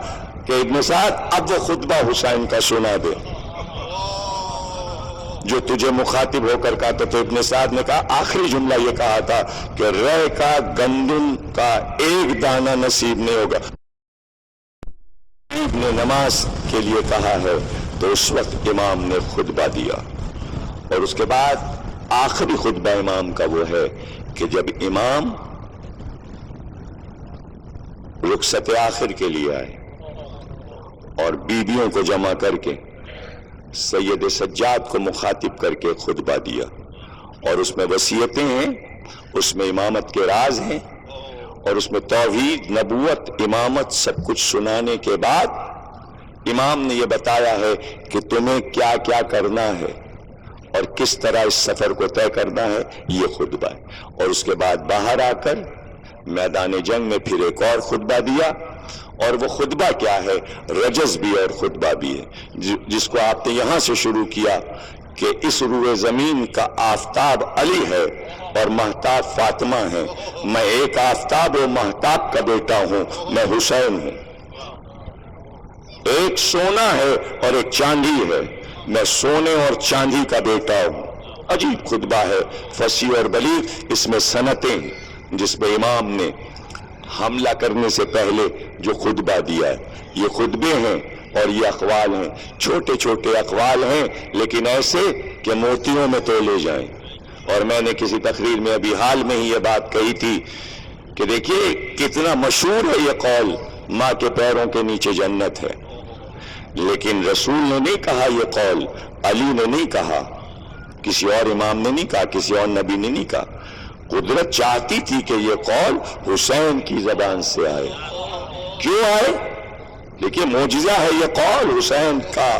کہ ابن سعد اب وہ خطبہ حسین کا سنا دے جو تجھے مخاطب ہو کر کہا تھا. تو ابن سعد نے کہا آخری جملہ یہ کہا تھا کہ رے کا گندم کا ایک دانہ نصیب نہیں ہوگا. نے نماز کے لیے کہا ہے تو اس وقت امام نے خطبہ دیا. اور اس کے بعد آخری خطبہ امام کا وہ ہے کہ جب امام رخصت آخر کے لیے آئے اور بیویوں کو جمع کر کے سید سجاد کو مخاطب کر کے خطبہ دیا. اور اس میں وصیتیں ہیں، اس میں امامت کے راز ہیں، اور اس میں توحید، نبوت، امامت سب کچھ سنانے کے بعد امام نے یہ بتایا ہے کہ تمہیں کیا کیا کرنا ہے اور کس طرح اس سفر کو طے کرنا ہے. یہ خطبہ ہے. اور اس کے بعد باہر آ کر میدان جنگ میں پھر ایک اور خطبہ دیا. اور وہ خطبہ کیا ہے؟ رجز بھی اور خطبہ بھی ہے، جس کو آپ نے یہاں سے شروع کیا کہ اس روئے زمین کا آفتاب علی ہے اور مہتاب فاطمہ ہے. میں ایک آفتاب و مہتاب کا بیٹا ہوں، میں حسین ہوں. ایک سونا ہے اور ایک چاندی ہے، میں سونے اور چاندی کا بیٹا ہوں. عجیب خطبہ ہے، فصیح اور بلیغ. اس میں سنتیں ہیں جس میں امام نے حملہ کرنے سے پہلے جو خطبہ دیا ہے. یہ خطبے ہیں اور یہ اقوال ہیں، چھوٹے چھوٹے اقوال ہیں لیکن ایسے کہ موتیوں میں تولے جائیں. اور میں نے کسی تقریر میں ابھی حال میں ہی یہ بات کہی تھی کہ دیکھیے کتنا مشہور ہے یہ قول، ماں کے پیروں کے نیچے جنت ہے. لیکن رسول نے نہیں کہا یہ قول، علی نے نہیں کہا، کسی اور امام نے نہیں کہا، کسی اور نبی نے نہیں کہا. قدرت چاہتی تھی کہ یہ قول حسین کی زبان سے آئے. کیوں آئے؟ دیکھیے معجزہ ہے یہ قول حسین کا،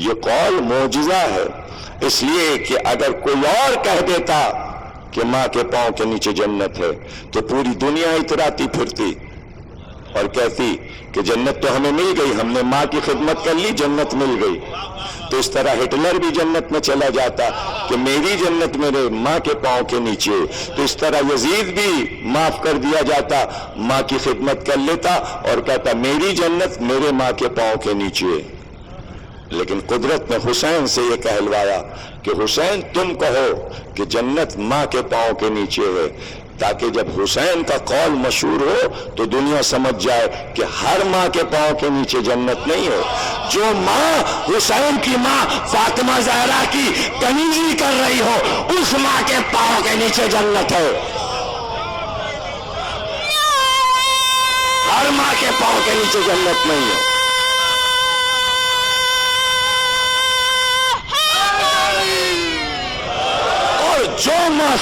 یہ قول معجزہ ہے. اس لیے کہ اگر کوئی اور کہہ دیتا کہ ماں کے پاؤں کے نیچے جنت ہے تو پوری دنیا اتراتی پھرتی اور کہتی کہ جنت تو ہمیں مل گئی، ہم نے ماں کی خدمت کر لی، جنت مل گئی. تو اس طرح ہٹلر بھی جنت میں چلا جاتا کہ میری جنت میرے ماں کے پاؤں کے نیچے. تو اس طرح یزید بھی معاف کر دیا جاتا، ماں کی خدمت کر لیتا اور کہتا میری جنت میرے ماں کے پاؤں کے نیچے. لیکن قدرت نے حسین سے یہ کہلوایا کہ حسین تم کہو کہ جنت ماں کے پاؤں کے نیچے ہے، تاکہ جب حسین کا قول مشہور ہو تو دنیا سمجھ جائے کہ ہر ماں کے پاؤں کے نیچے جنت نہیں ہے. جو ماں حسین کی ماں فاطمہ زہرا کی کنیزی کر رہی ہو اس ماں کے پاؤں کے نیچے جنت ہے. ہر ماں کے پاؤں کے نیچے جنت نہیں ہے.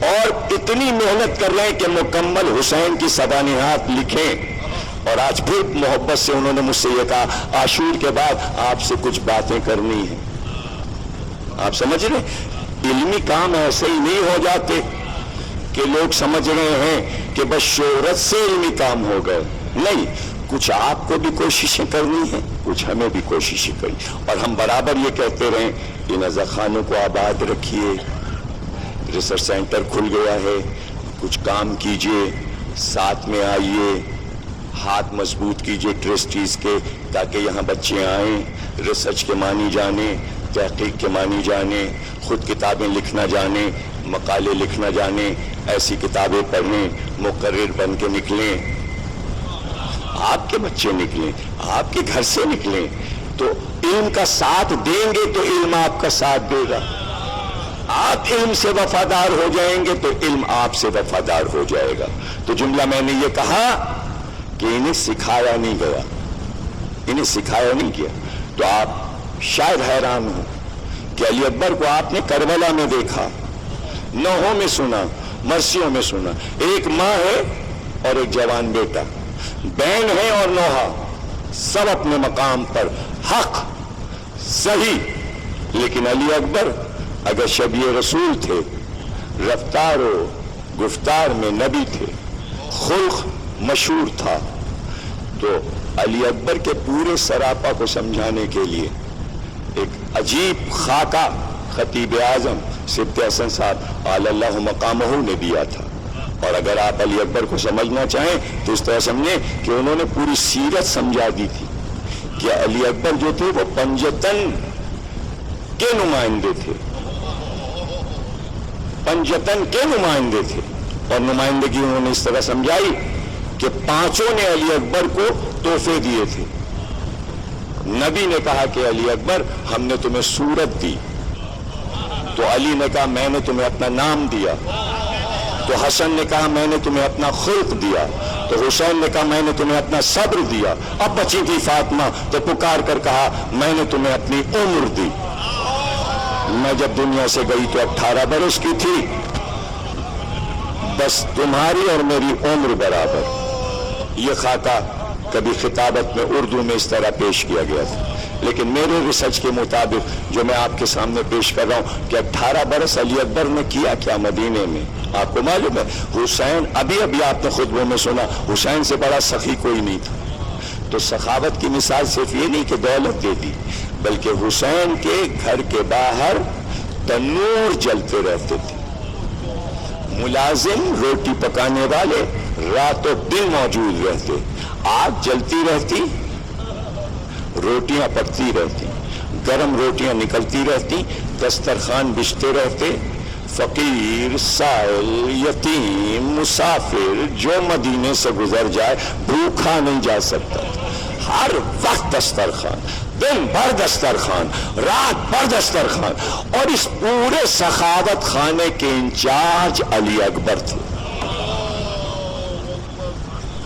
اور اتنی محنت کر رہے ہیں کہ مکمل حسین کی سوانحات لکھیں. اور آج پھر محبت سے انہوں نے مجھ سے یہ کہا عاشور کے بعد آپ سے کچھ باتیں کرنی ہیں. آپ سمجھ رہے علمی کام ایسے ہی نہیں ہو جاتے کہ لوگ سمجھ رہے ہیں کہ بس شہرت سے علمی کام ہو گئے. نہیں، کچھ آپ کو بھی کوششیں کرنی ہیں، کچھ ہمیں بھی کوششیں کرنی. اور ہم برابر یہ کہتے رہیں ان اذاخانوں کو آباد رکھیے، ریسرچ سینٹر کھل گیا ہے، کچھ کام کیجئے، ساتھ میں آئیے، ہاتھ مضبوط کیجئے ٹرسٹیز کے، تاکہ یہاں بچے آئیں، ریسرچ کے معنی جانیں، تحقیق کے معنی جانیں، خود کتابیں لکھنا جانیں، مقالے لکھنا جانیں، ایسی کتابیں پڑھیں، مقرر بن کے نکلیں. آپ کے بچے نکلیں، آپ کے گھر سے نکلیں تو علم کا ساتھ دیں گے تو علم آپ کا ساتھ دے گا. آپ علم سے وفادار ہو جائیں گے تو علم آپ سے وفادار ہو جائے گا. تو جملہ میں نے یہ کہا کہ انہیں سکھایا نہیں گیا، انہیں سکھایا نہیں کیا. تو آپ شاید حیران ہوں کہ علی اکبر کو آپ نے کربلا میں دیکھا، نوحوں میں سنا، مرثیوں میں سنا. ایک ماں ہے اور ایک جوان بیٹا، بہن ہے اور نوحہ، سب اپنے مقام پر حق صحیح. لیکن علی اکبر اگر شبیہ رسول تھے، رفتار و گفتار میں نبی تھے، خلق مشہور تھا، تو علی اکبر کے پورے سراپا کو سمجھانے کے لیے ایک عجیب خاکہ خطیب اعظم سبط حسن صاحب اعلی اللہ مقامہ نے دیا تھا. اور اگر آپ علی اکبر کو سمجھنا چاہیں تو اس طرح سمجھیں کہ انہوں نے پوری سیرت سمجھا دی تھی کہ علی اکبر جو تھے وہ پنجتن کے نمائندے تھے، پنجتن کے نمائندے تھے. اور نمائندگی انہوں نے اس طرح سمجھائی کہ پانچوں نے علی اکبر کو تحفے دیے تھے. نبی نے کہا کہ علی اکبر ہم نے تمہیں صورت دی، تو علی نے کہا میں نے تمہیں اپنا نام دیا. تو حسن نے کہا میں نے تمہیں اپنا خلق دیا. تو حسین نے کہا میں نے تمہیں اپنا صبر دیا. اب بچی تھی فاطمہ تو پکار کر کہا میں نے تمہیں اپنی عمر دی. میں جب دنیا سے گئی تو 18 برس کی تھی، بس تمہاری اور میری عمر برابر. یہ خاکہ کبھی خطابت میں اردو میں اس طرح پیش کیا گیا تھا، لیکن میرے ریسرچ کے مطابق جو میں آپ کے سامنے پیش کر رہا ہوں کہ 18 برس علی اکبر نے کیا کیا مدینے میں. آپ کو معلوم ہے حسین، ابھی آپ نے خطبوں میں سنا، حسین سے بڑا سخی کوئی نہیں تھا. تو سخاوت کی مثال صرف یہ نہیں کہ دولت دے دی، بلکہ حسین کے گھر کے باہر تنور جلتے رہتے تھے. ملازم روٹی پکانے والے راتوں دن موجود رہتے، آگ جلتی رہتی، روٹیاں پکتی رہتی، گرم روٹیاں نکلتی رہتی، دسترخوان بچھتے رہتے. فقیر، سائل، یتیم، مسافر جو مدینے سے گزر جائے بھوکھا نہیں جا سکتا. ہر وقت دسترخوان، دن بھر دسترخوان، رات بھر دسترخوان. اور اس پورے سخاوت خانے کے انچارج علی اکبر تھے.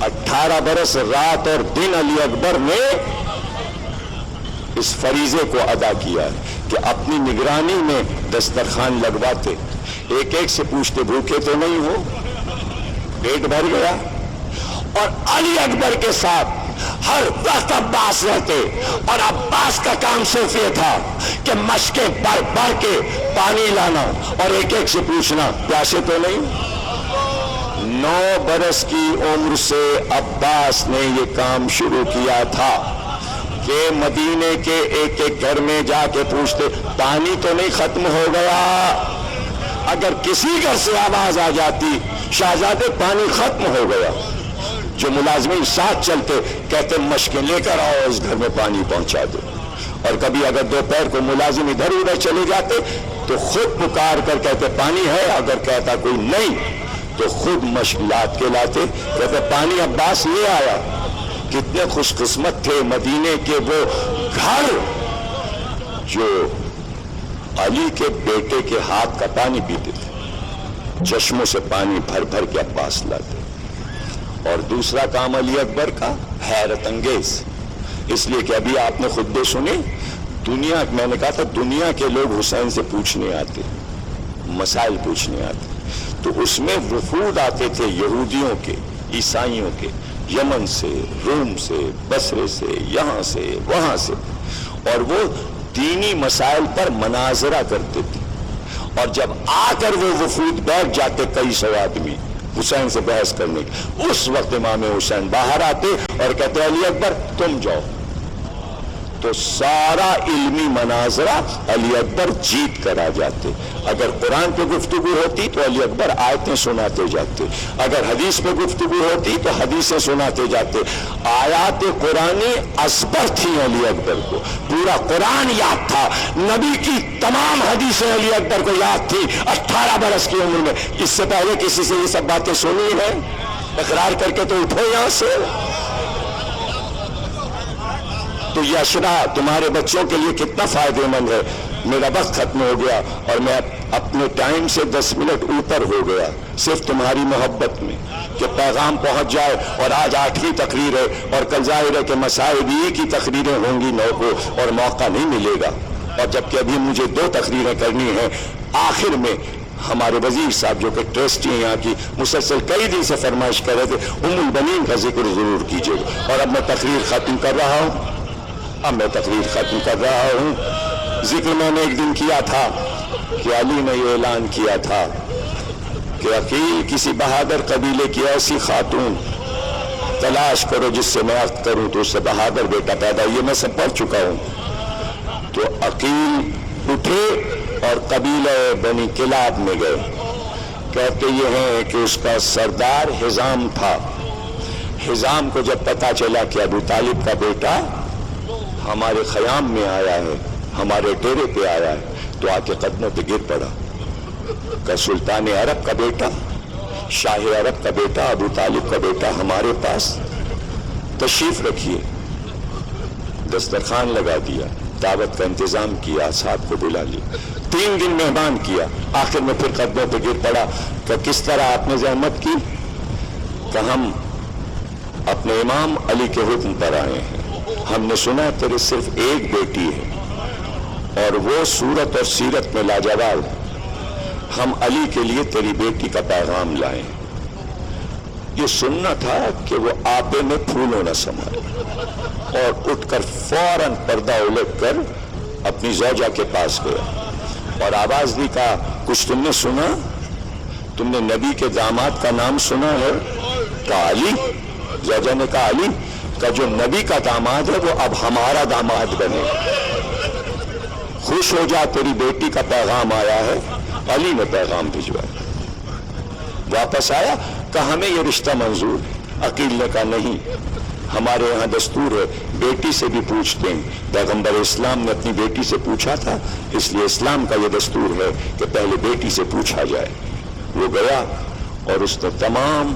18 برس رات اور دن علی اکبر نے اس فریضے کو ادا کیا کہ اپنی نگرانی میں دسترخوان لگواتے، ایک ایک سے پوچھتے بھوکے تو نہیں ہو، پیٹ بھر گیا. اور علی اکبر کے ساتھ ہر وقت عباس رہتے، اور عباس کا کام صرف یہ تھا کہ مشکیں بھر بھر کے پانی لانا اور ایک ایک سے پوچھنا پیاسے تو نہیں. 9 برس کی عمر سے عباس نے یہ کام شروع کیا تھا کہ مدینے کے ایک ایک گھر میں جا کے پوچھتے پانی تو نہیں ختم ہو گیا. اگر کسی گھر سے آواز آ جاتی شہزادے پانی ختم ہو گیا، جو ملازمین ساتھ چلتے کہتے مشکیں لے کر آؤ اس گھر میں پانی پہنچا دو. اور کبھی اگر دوپہر کو ملازم ادھر ادھر چلے جاتے تو خود پکار کر کہتے پانی ہے، اگر کہتا کوئی نہیں تو خود مشک لاد کے لاتے، کہتے پانی عباس لے آیا. کتنے خوش قسمت تھے مدینے کے وہ گھر جو علی کے بیٹے کے ہاتھ کا پانی پیتے تھے، چشموں سے پانی بھر بھر کے عباس لاتے. اور دوسرا کام علی اکبر کا حیرت انگیز، اس لیے کہ ابھی آپ نے خطبے سنے، دنیا، میں نے کہا تھا دنیا کے لوگ حسین سے پوچھنے آتے، مسائل پوچھنے آتے. تو اس میں وفود آتے تھے یہودیوں کے، عیسائیوں کے، یمن سے، روم سے، بصرے سے، یہاں سے، وہاں سے، اور وہ دینی مسائل پر مناظرہ کرتے تھے، اور جب آ کر وہ وفود بیٹھ جاتے کئی سو آدمی حسین سے بحث کرنے کی، اس وقت امام حسین باہر آتے اور کہتے علی اکبر تم جاؤ، تو سارا علمی مناظرہ علی اکبر جیت کر آ جاتے۔ اگر قرآن پہ گفتگو ہوتی تو علی اکبر آیتیں سناتے جاتے، اگر حدیث پہ گفتگو ہوتی تو حدیثیں سناتے جاتے۔ آیات قرآنی ازبر تھیں علی اکبر کو، پورا قرآن یاد تھا، نبی کی تمام حدیثیں علی اکبر کو یاد تھی 18 برس کی عمر میں۔ اس سے پہلے کسی سے یہ سب باتیں سنی ہیں؟ اقرار کر کے تو اٹھو یہاں سے۔ تو یہ اشرا تمہارے بچوں کے لیے کتنا فائدہ مند ہے۔ میرا وقت ختم ہو گیا اور میں اپنے ٹائم سے 10 منٹ اوپر ہو گیا، صرف تمہاری محبت میں کہ پیغام پہنچ جائے۔ اور آج 8ویں تقریر ہے اور کل ظاہر ہے کہ مصائبی کی تقریریں ہوں گی 9 کو اور موقع نہیں ملے گا، اور جبکہ ابھی مجھے 2 تقریریں کرنی ہیں۔ آخر میں ہمارے وزیر صاحب جو کہ ٹرسٹی ہیں یہاں کی، مسلسل کئی دن سے فرمائش کر رہے تھے ام البنین کا ذکر ضرور کیجیے گا، اور اب میں تقریر ختم کر رہا ہوں۔ ذکر میں نے ایک دن کیا تھا کہ علی نے یہ اعلان کیا تھا کہ عقیل کسی بہادر قبیلے کی ایسی خاتون تلاش کرو جس سے میں عقد کروں تو اس سے بہادر بیٹا پیدا۔ یہ میں سب پڑھ چکا ہوں۔ تو عقیل اٹھے اور قبیلہ بنی کلاب میں گئے۔ کہتے یہ ہیں کہ اس کا سردار حزام تھا۔ حزام کو جب پتا چلا کہ ابو طالب کا بیٹا ہمارے خیام میں آیا ہے، ہمارے ڈیرے پہ آیا ہے، تو آ کے قدموں پہ گر پڑا کہ سلطان عرب کا بیٹا، شاہ عرب کا بیٹا، ابو طالب کا بیٹا ہمارے پاس، تشریف رکھیے۔ دسترخوان لگا دیا، دعوت کا انتظام کیا، صاحب کو بلا لیا، 3 دن مہمان کیا، آخر میں پھر قدموں پہ گر پڑا کہ کس طرح آپ نے زحمت کی؟ کہ ہم اپنے امام علی کے حکم پر آئے ہیں، ہم نے سنا تیرے صرف ایک بیٹی ہے اور وہ صورت اور سیرت میں لاجواب، ہم علی کے لیے تیری بیٹی کا پیغام لائیں۔ یہ سننا تھا کہ وہ آپے میں پھولوں نہ سمائے، اور اٹھ کر فوراً پردہ الٹ کر اپنی زوجہ کے پاس گیا اور آواز دی، کہا کچھ تم نے سنا؟ تم نے نبی کے داماد کا نام سنا ہے؟ کہا علی۔ زوجہ نے کہا علی کا جو نبی کا داماد ہے وہ اب ہمارا داماد بنے، خوش ہو جا تیری بیٹی کا پیغام آیا ہے۔ علی نے پیغام بھجوایا، واپس آیا، کہا ہمیں یہ رشتہ منظور ہے۔ عقیل نے کہا نہیں، ہمارے یہاں دستور ہے بیٹی سے بھی پوچھتے ہیں، پیغمبر اسلام نے اپنی بیٹی سے پوچھا تھا، اس لیے اسلام کا یہ دستور ہے کہ پہلے بیٹی سے پوچھا جائے۔ وہ گیا اور اس نے تمام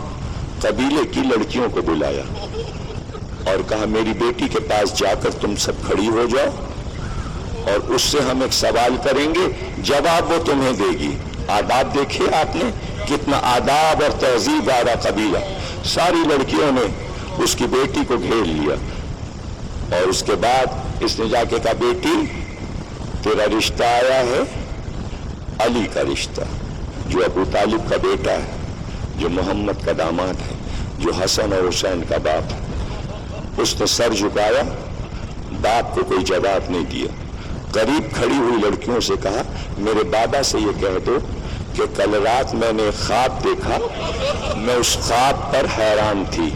قبیلے کی لڑکیوں کو بلایا اور کہا میری بیٹی کے پاس جا کر تم سب کھڑی ہو جاؤ اور اس سے ہم ایک سوال کریں گے، جواب وہ تمہیں دے گی۔ آداب دیکھے آپ نے کتنا آداب اور تہذیب والا قبیلہ۔ ساری لڑکیوں نے اس کی بیٹی کو گھیر لیا اور اس کے بعد اس نے جا کے کہا بیٹی تیرا رشتہ آیا ہے علی کا رشتہ، جو ابو طالب کا بیٹا ہے، جو محمد کا داماد ہے، جو حسن اور حسین کا باپ ہے۔ اس نے سر جھکایا، باپ کو کوئی جواب نہیں دیا۔ قریب کھڑی ہوئی لڑکیوں سے کہا میرے بابا سے یہ کہہ دو کہ کل رات میں نے خواب دیکھا، میں اس خواب پر حیران تھی،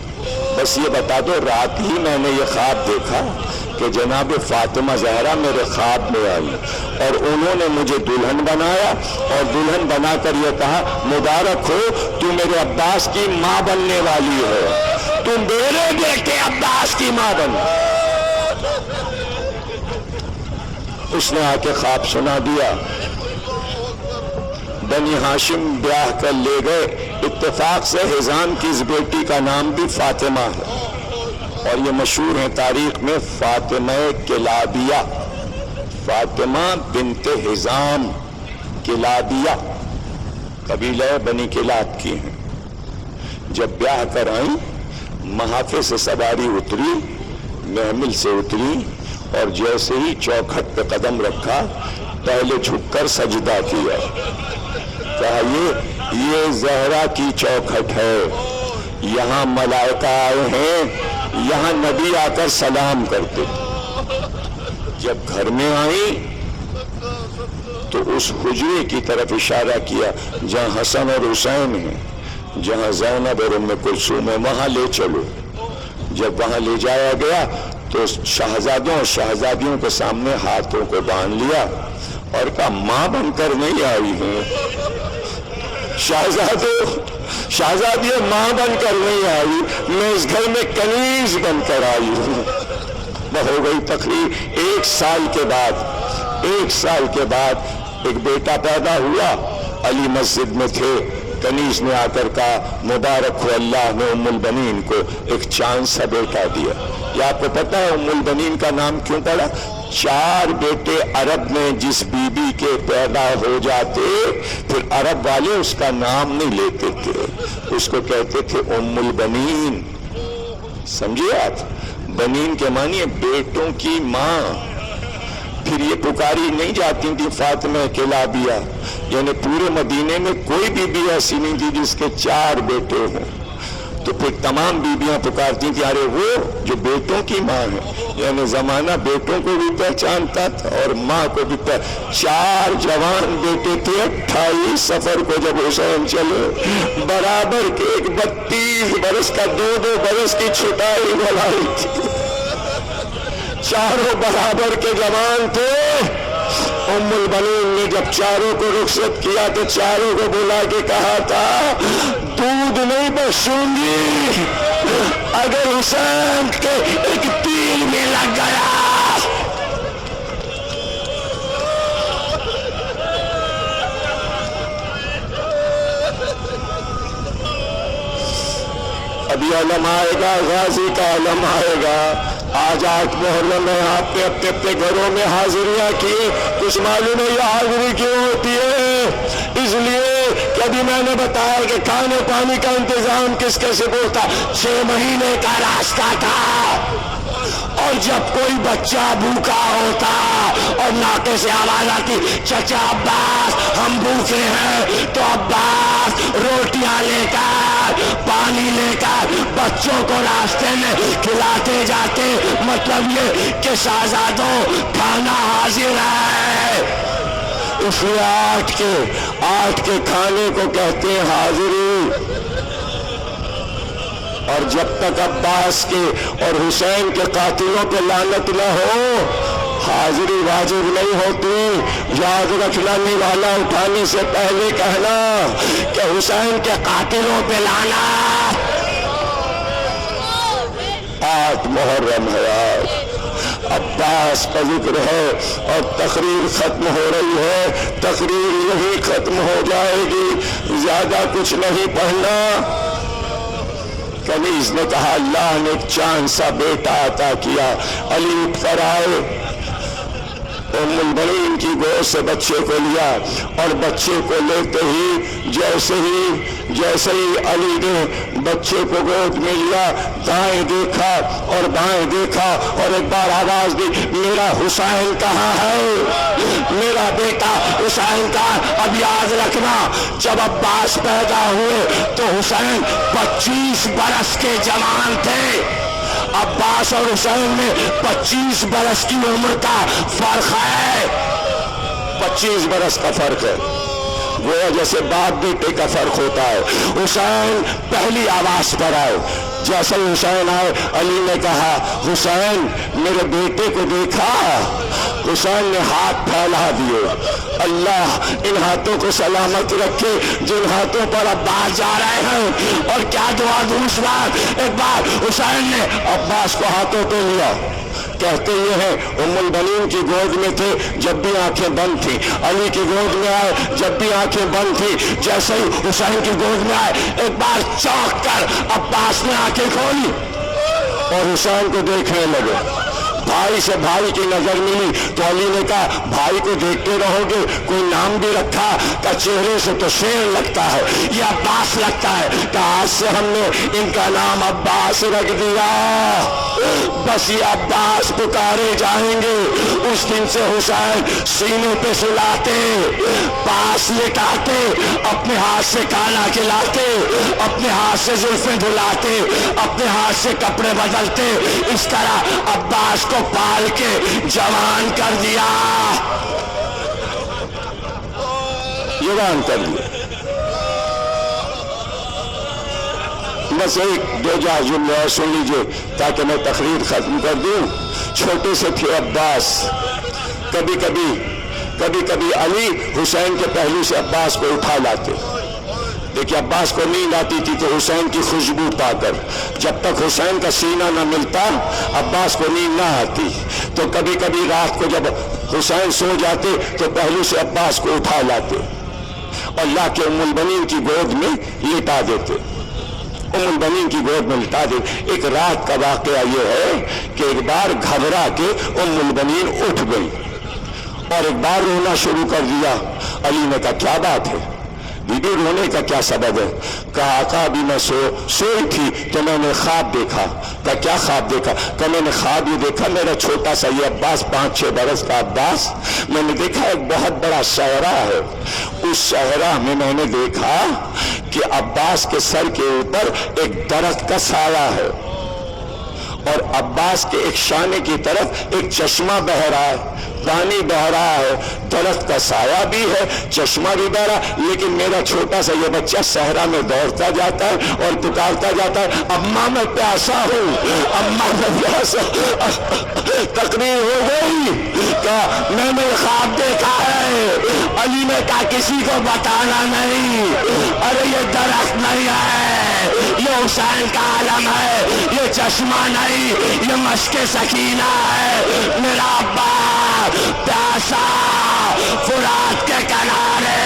بس یہ بتا دو رات ہی میں نے یہ خواب دیکھا کہ جناب فاطمہ زہرا میرے خواب میں آئی اور انہوں نے مجھے دلہن بنایا اور دلہن بنا کر یہ کہا مبارک ہو تو میرے عباس کی ماں بننے والی ہے، تم میرے بیٹے عباس کی ماں بن۔ اس نے آ کے خواب سنا دیا، بنی ہاشم بیاہ کر لے گئے، اتفاق سے حزام کی اس بیٹی کا نام بھی فاطمہ ہے اور یہ مشہور ہے تاریخ میں فاطمہ کلابیہ، فاطمہ بنت حزام کلابیہ، قبیلہ بنی کلاب کی ہیں۔ جب بیاہ کر آئیں محافے سے سواری اتری، محمل سے اتری اور جیسے ہی چوکھٹ پہ قدم رکھا پہلے جھک کر سجدہ کیا، کہا یہ زہرا کی چوکھٹ ہے، یہاں ملائکہ آئے ہیں، یہاں نبی آ کر سلام کرتے۔ جب گھر میں آئی تو اس حجرے کی طرف اشارہ کیا جہاں حسن اور حسین ہیں، جہاں زینب اور ام کلثوم ہے، وہاں لے چلو۔ جب وہاں لے جایا گیا تو شہزادوں اور شہزادیوں کے سامنے ہاتھوں کو باندھ لیا اور کہا ماں بن کر نہیں آئی ہوں، شہزادیوں ماں بن کر نہیں آئی، میں اس گھر میں کنیز بن کر آئی ہوں۔ وہ ہو گئی تقریر۔ ایک سال کے بعد ایک بیٹا پیدا ہوا، علی مسجد میں تھے، کنیز نے آ کر کہا مبارک ہو اللہ نے ام البنین کو ایک چاند سا بیٹا دیا۔ یہ آپ کو پتا ہے ام البنین کا نام کیوں پڑا؟ 4 بیٹے عرب میں جس بی بی کے پیدا ہو جاتے پھر عرب والے اس کا نام نہیں لیتے تھے، اس کو کہتے تھے ام البنین۔ سمجھے آپ؟ بنین کے معنی بیٹوں کی ماں۔ پھر یہ پکاری نہیں جاتی تھی فاطمہ کلابیہ، یعنی پورے مدینے میں کوئی بی بی ایسی نہیں تھی جس کے 4 بیٹے ہوں، تو پھر تمام بیبیاں پکارتی تھیں ارے وہ جو بیٹوں کی ماں ہے، یعنی زمانہ بیٹوں کو بھی پہچانتا تھا اور ماں کو بھی 4 جوان بیٹے تھے۔ 28 سفر کو جب حسین چلے، برابر کے 32 برس کا 2 برس کی چھٹائی بلائی تھی، چاروں برابر کے جوان تھے۔ ام البنین نے جب چاروں کو رخصت کیا تو چاروں کو بلا کے کہا تھا دودھ نہیں بخشوں گی اگر حسین کے ایک تیر میں لگ گیا۔ ابھی علم آئے گا، غازی کا علم آئے گا۔ آج 8 محرم میں آپ نے اپنے اپنے گھروں میں حاضریاں کی، کچھ معلوم ہے یہ حاضری کیوں ہوتی ہے؟ اس لیے کہ ابھی میں نے بتایا کہ کھانے پانی کا انتظام کس کے سپرد تھا، 6 مہینے کا راستہ تھا، اور جب کوئی بچہ بھوکا ہوتا اور ناکے سے آواز آتی چچا عباس ہم بھوکے ہیں، تو عباس روٹیاں لے کر پانی لے کر بچوں کو راستے میں کھلاتے جاتے، مطلب یہ کہ شہزادوں کھانا حاضر ہے۔ اس لیے 8 کے کھانے کو کہتے ہیں حاضری۔ اور جب تک عباس کے اور حسین کے قاتلوں پہ لعنت نہ ہو حاضری واجب نہیں ہوتی۔ یاد رکھنا نوالا اٹھانے سے پہلے کہنا کہ حسین کے قاتلوں پہ لعنت۔ 8 محرم ہے آج، عباس کا ذکر ہے اور تقریر ختم ہو رہی ہے، تقریر یہی ختم ہو جائے گی، زیادہ کچھ نہیں پڑھنا۔ کنیز نے کہا اللہ نے ایک چاند سا بیٹا عطا کیا، علی اٹھ کر آئے، ام البنین کی گود سے بچے کو لیا، اور بچے کو لیتے ہی جیسے ہی علی نے بچے کو گود میں لیا، دائیں دیکھا اور بائیں دیکھا اور ایک بار آواز دی میرا حسین کہاں ہے، میرا بیٹا حسین کا۔ اب یاد رکھنا جب عباس پیدا ہوئے تو حسین 25 برس کے جوان تھے، عباس اور حسین میں 25 برس کی عمر کا فرق ہے، 25 برس کا فرق ہے، گویا جیسے باپ بیٹے کا فرق ہوتا ہے۔ حسین پہلی آواز پر آئے، جیسے حسین آئے علی نے کہا حسین میرے بیٹے کو دیکھا؟ حسین نے ہاتھ پھیلا دیے، اللہ ان ہاتھوں کو سلامت رکھے جن ہاتھوں پر عباس جا رہے ہیں، اور کیا دعا دوں اس بار۔ ایک بار حسین نے عباس کو ہاتھوں پہ لیا، کہتے یہ ہیں ام البنین کی گود میں تھے جب بھی آنکھیں بند تھی، علی کی گود میں آئے جب بھی آنکھیں بند تھی، جیسے ہی حسین کی گود میں آئے ایک بار چونک کر عباس نے آنکھیں کھولی اور حسین کو دیکھنے لگے۔ بھائی سے بھائی کی نظر ملی تو علی نے کہا بھائی کو دیکھتے رہوگے، کوئی نام بھی رکھا کہ چہرے سے تو شیر لگتا ہے، یہ عباس لگتا ہے، کہ آج سے ہم نے ان کا نام عباس رکھ دیا، بس یہ عباس پکارے جائیں گے۔ اس دن سے حسین سینے پہ سلاتے، پاس لٹاتے، اپنے ہاتھ سے کالا کھلاتے، اپنے ہاتھ سے زلفیں دھلاتے، اپنے ہاتھ سے کپڑے بدلتے، اس طرح عباس کو پال کے جوان کر دیا، جوان کر دیا۔ بس ایک دو چار جملے اور سن لیجئے تاکہ میں تقریر ختم کر دوں۔ چھوٹے سے تھے عباس، کبھی کبھی علی حسین کے پہلو سے عباس کو اٹھا لاتے۔ دیکھیے عباس کو نیند آتی تھی تو حسین کی خوشبو پا کر، جب تک حسین کا سینہ نہ ملتا عباس کو نیند نہ آتی، تو کبھی کبھی رات کو جب حسین سو جاتے تو پہلو سے عباس کو اٹھا لاتے اور لا کے ام البنین کی گود میں لٹا دیتے، ام البنین کی گود میں لٹا دیتے۔ ایک رات کا واقعہ یہ ہے کہ ایک بار گھبرا کے ام البنین اٹھ گئی اور ایک بار رونا شروع کر دیا۔ علی نے کہا کیا بات ہے بی بی، رونے کا کیا سبب ہے؟ کہا آقا ابھی میں سوئی تھی تو میں نے خواب دیکھا۔ کہا کیا خواب دیکھا؟ کہا میں نے خواب یہ دیکھا، میرا چھوٹا سا یہ عباس 5-6 برس کا عباس، میں نے دیکھا ایک بہت بڑا صحرا ہے، اس صحرا میں میں نے دیکھا کہ عباس کے سر کے اوپر ایک درخت کا سایہ ہے اور عباس کے ایک شانے کی طرف ایک چشمہ بہ رہا ہے، پانی بہ رہا ہے، درخت کا سایہ بھی ہے، چشمہ بھی بہ رہا، لیکن میرا چھوٹا سا یہ بچہ صحرا میں دوڑتا جاتا ہے اور پکارتا جاتا ہے اماں میں پیاسا ہوں، اماں میں پیاسا۔ تقریر ہو گئی، کہا میں نے خواب دیکھا ہے۔ علی نے کہا کسی کو بتانا نہیں، ارے یہ درخت نہیں ہے، یہ حسین کا عالم ہے، یہ چشمہ نہیں، یہ مشق سکینہ ہے، میرا ابا پیاسا فرات کے کنارے۔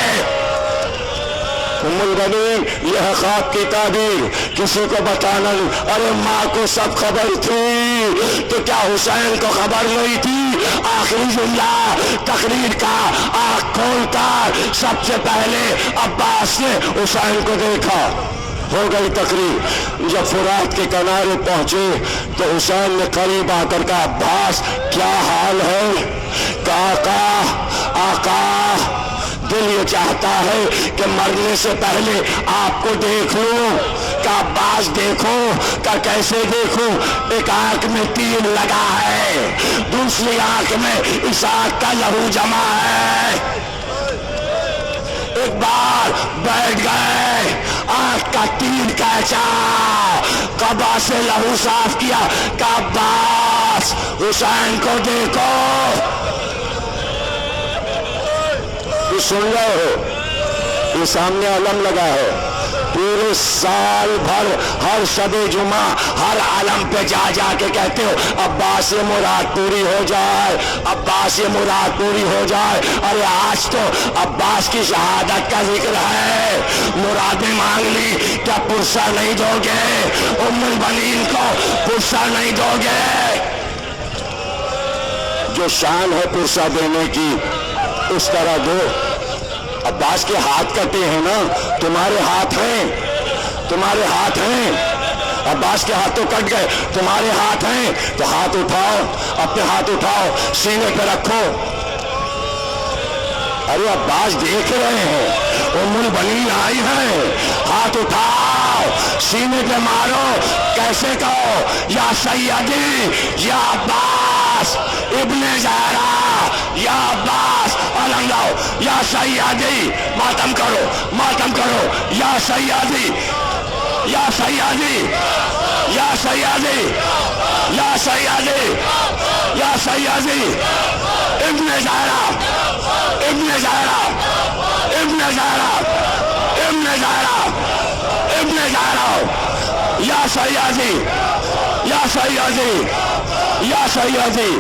ام البنین یہ ہے خواب کی تعبیر، کسی کو بتانا نہیں۔ ارے ماں کو سب خبر تھی تو کیا حسین کو خبر نہیں تھی؟ آخری جملہ تقریر کا آنکھ کھول کر سب سے پہلے عباس نے حسین کو دیکھا۔ ہو گئی تقریر، جب فرات کے کنارے پہنچے تو حسین نے قریب آ کر کہا عباس کیا حال ہے؟ کہا آقا دل یہ چاہتا ہے کہ مرنے سے پہلے آپ کو دیکھ لوں۔ کہا عباس دیکھو، کہا کیسے دیکھوں؟ ایک آنکھ میں تیر لگا ہے، دوسری آنکھ میں اسحاق کا لہو جمع ہے۔ ایک بار بیٹھ گئے، آنکھ کا تیر کھینچا، قبا سے لہو صاف کیا، کہا عباس حسین کو دیکھو۔ یہ سن رہے ہو، یہ سامنے علم لگا ہے، پورے سال بھر ہر شب جمعہ ہر علم پہ جا جا کے کہتے ہو عباس یہ مراد پوری ہو جائے، عباس یہ مراد پوری ہو جائے۔ ارے آج تو عباس کی شہادت کا ذکر ہے، مرادیں مانگ لی، کیا پرسہ نہیں دو گے؟ ام البنین کو پرسہ نہیں دو گے؟ جو شان ہے پرسہ دینے کی اس طرح دو۔ عباس کے ہاتھ کٹے ہیں نا، تمہارے ہاتھ ہیں، تمہارے ہاتھ ہیں، عباس کے ہاتھ تو کٹ گئے، تمہارے ہاتھ ہیں تو ہاتھ اٹھاؤ، اپنے ہاتھ اٹھاؤ، سینے پہ رکھو۔ ارے عباس دیکھ رہے ہیں، ام البنین آئی ہیں، ہاتھ اٹھاؤ، سینے پہ مارو، کیسے کہو یا سیدی یا عباس ابن زہرا، یا عباس علم لاؤ، یا سیدی ماتم کرو، ماتم کرو، یا سیدی یا سیدی یا سیدی یا سیدی یا سیدی ابن زہرا، ابن زہرا، ابن زہرا، ابن زہرا، ابن زہرا، یا سیدی یا سیدی یا سیدی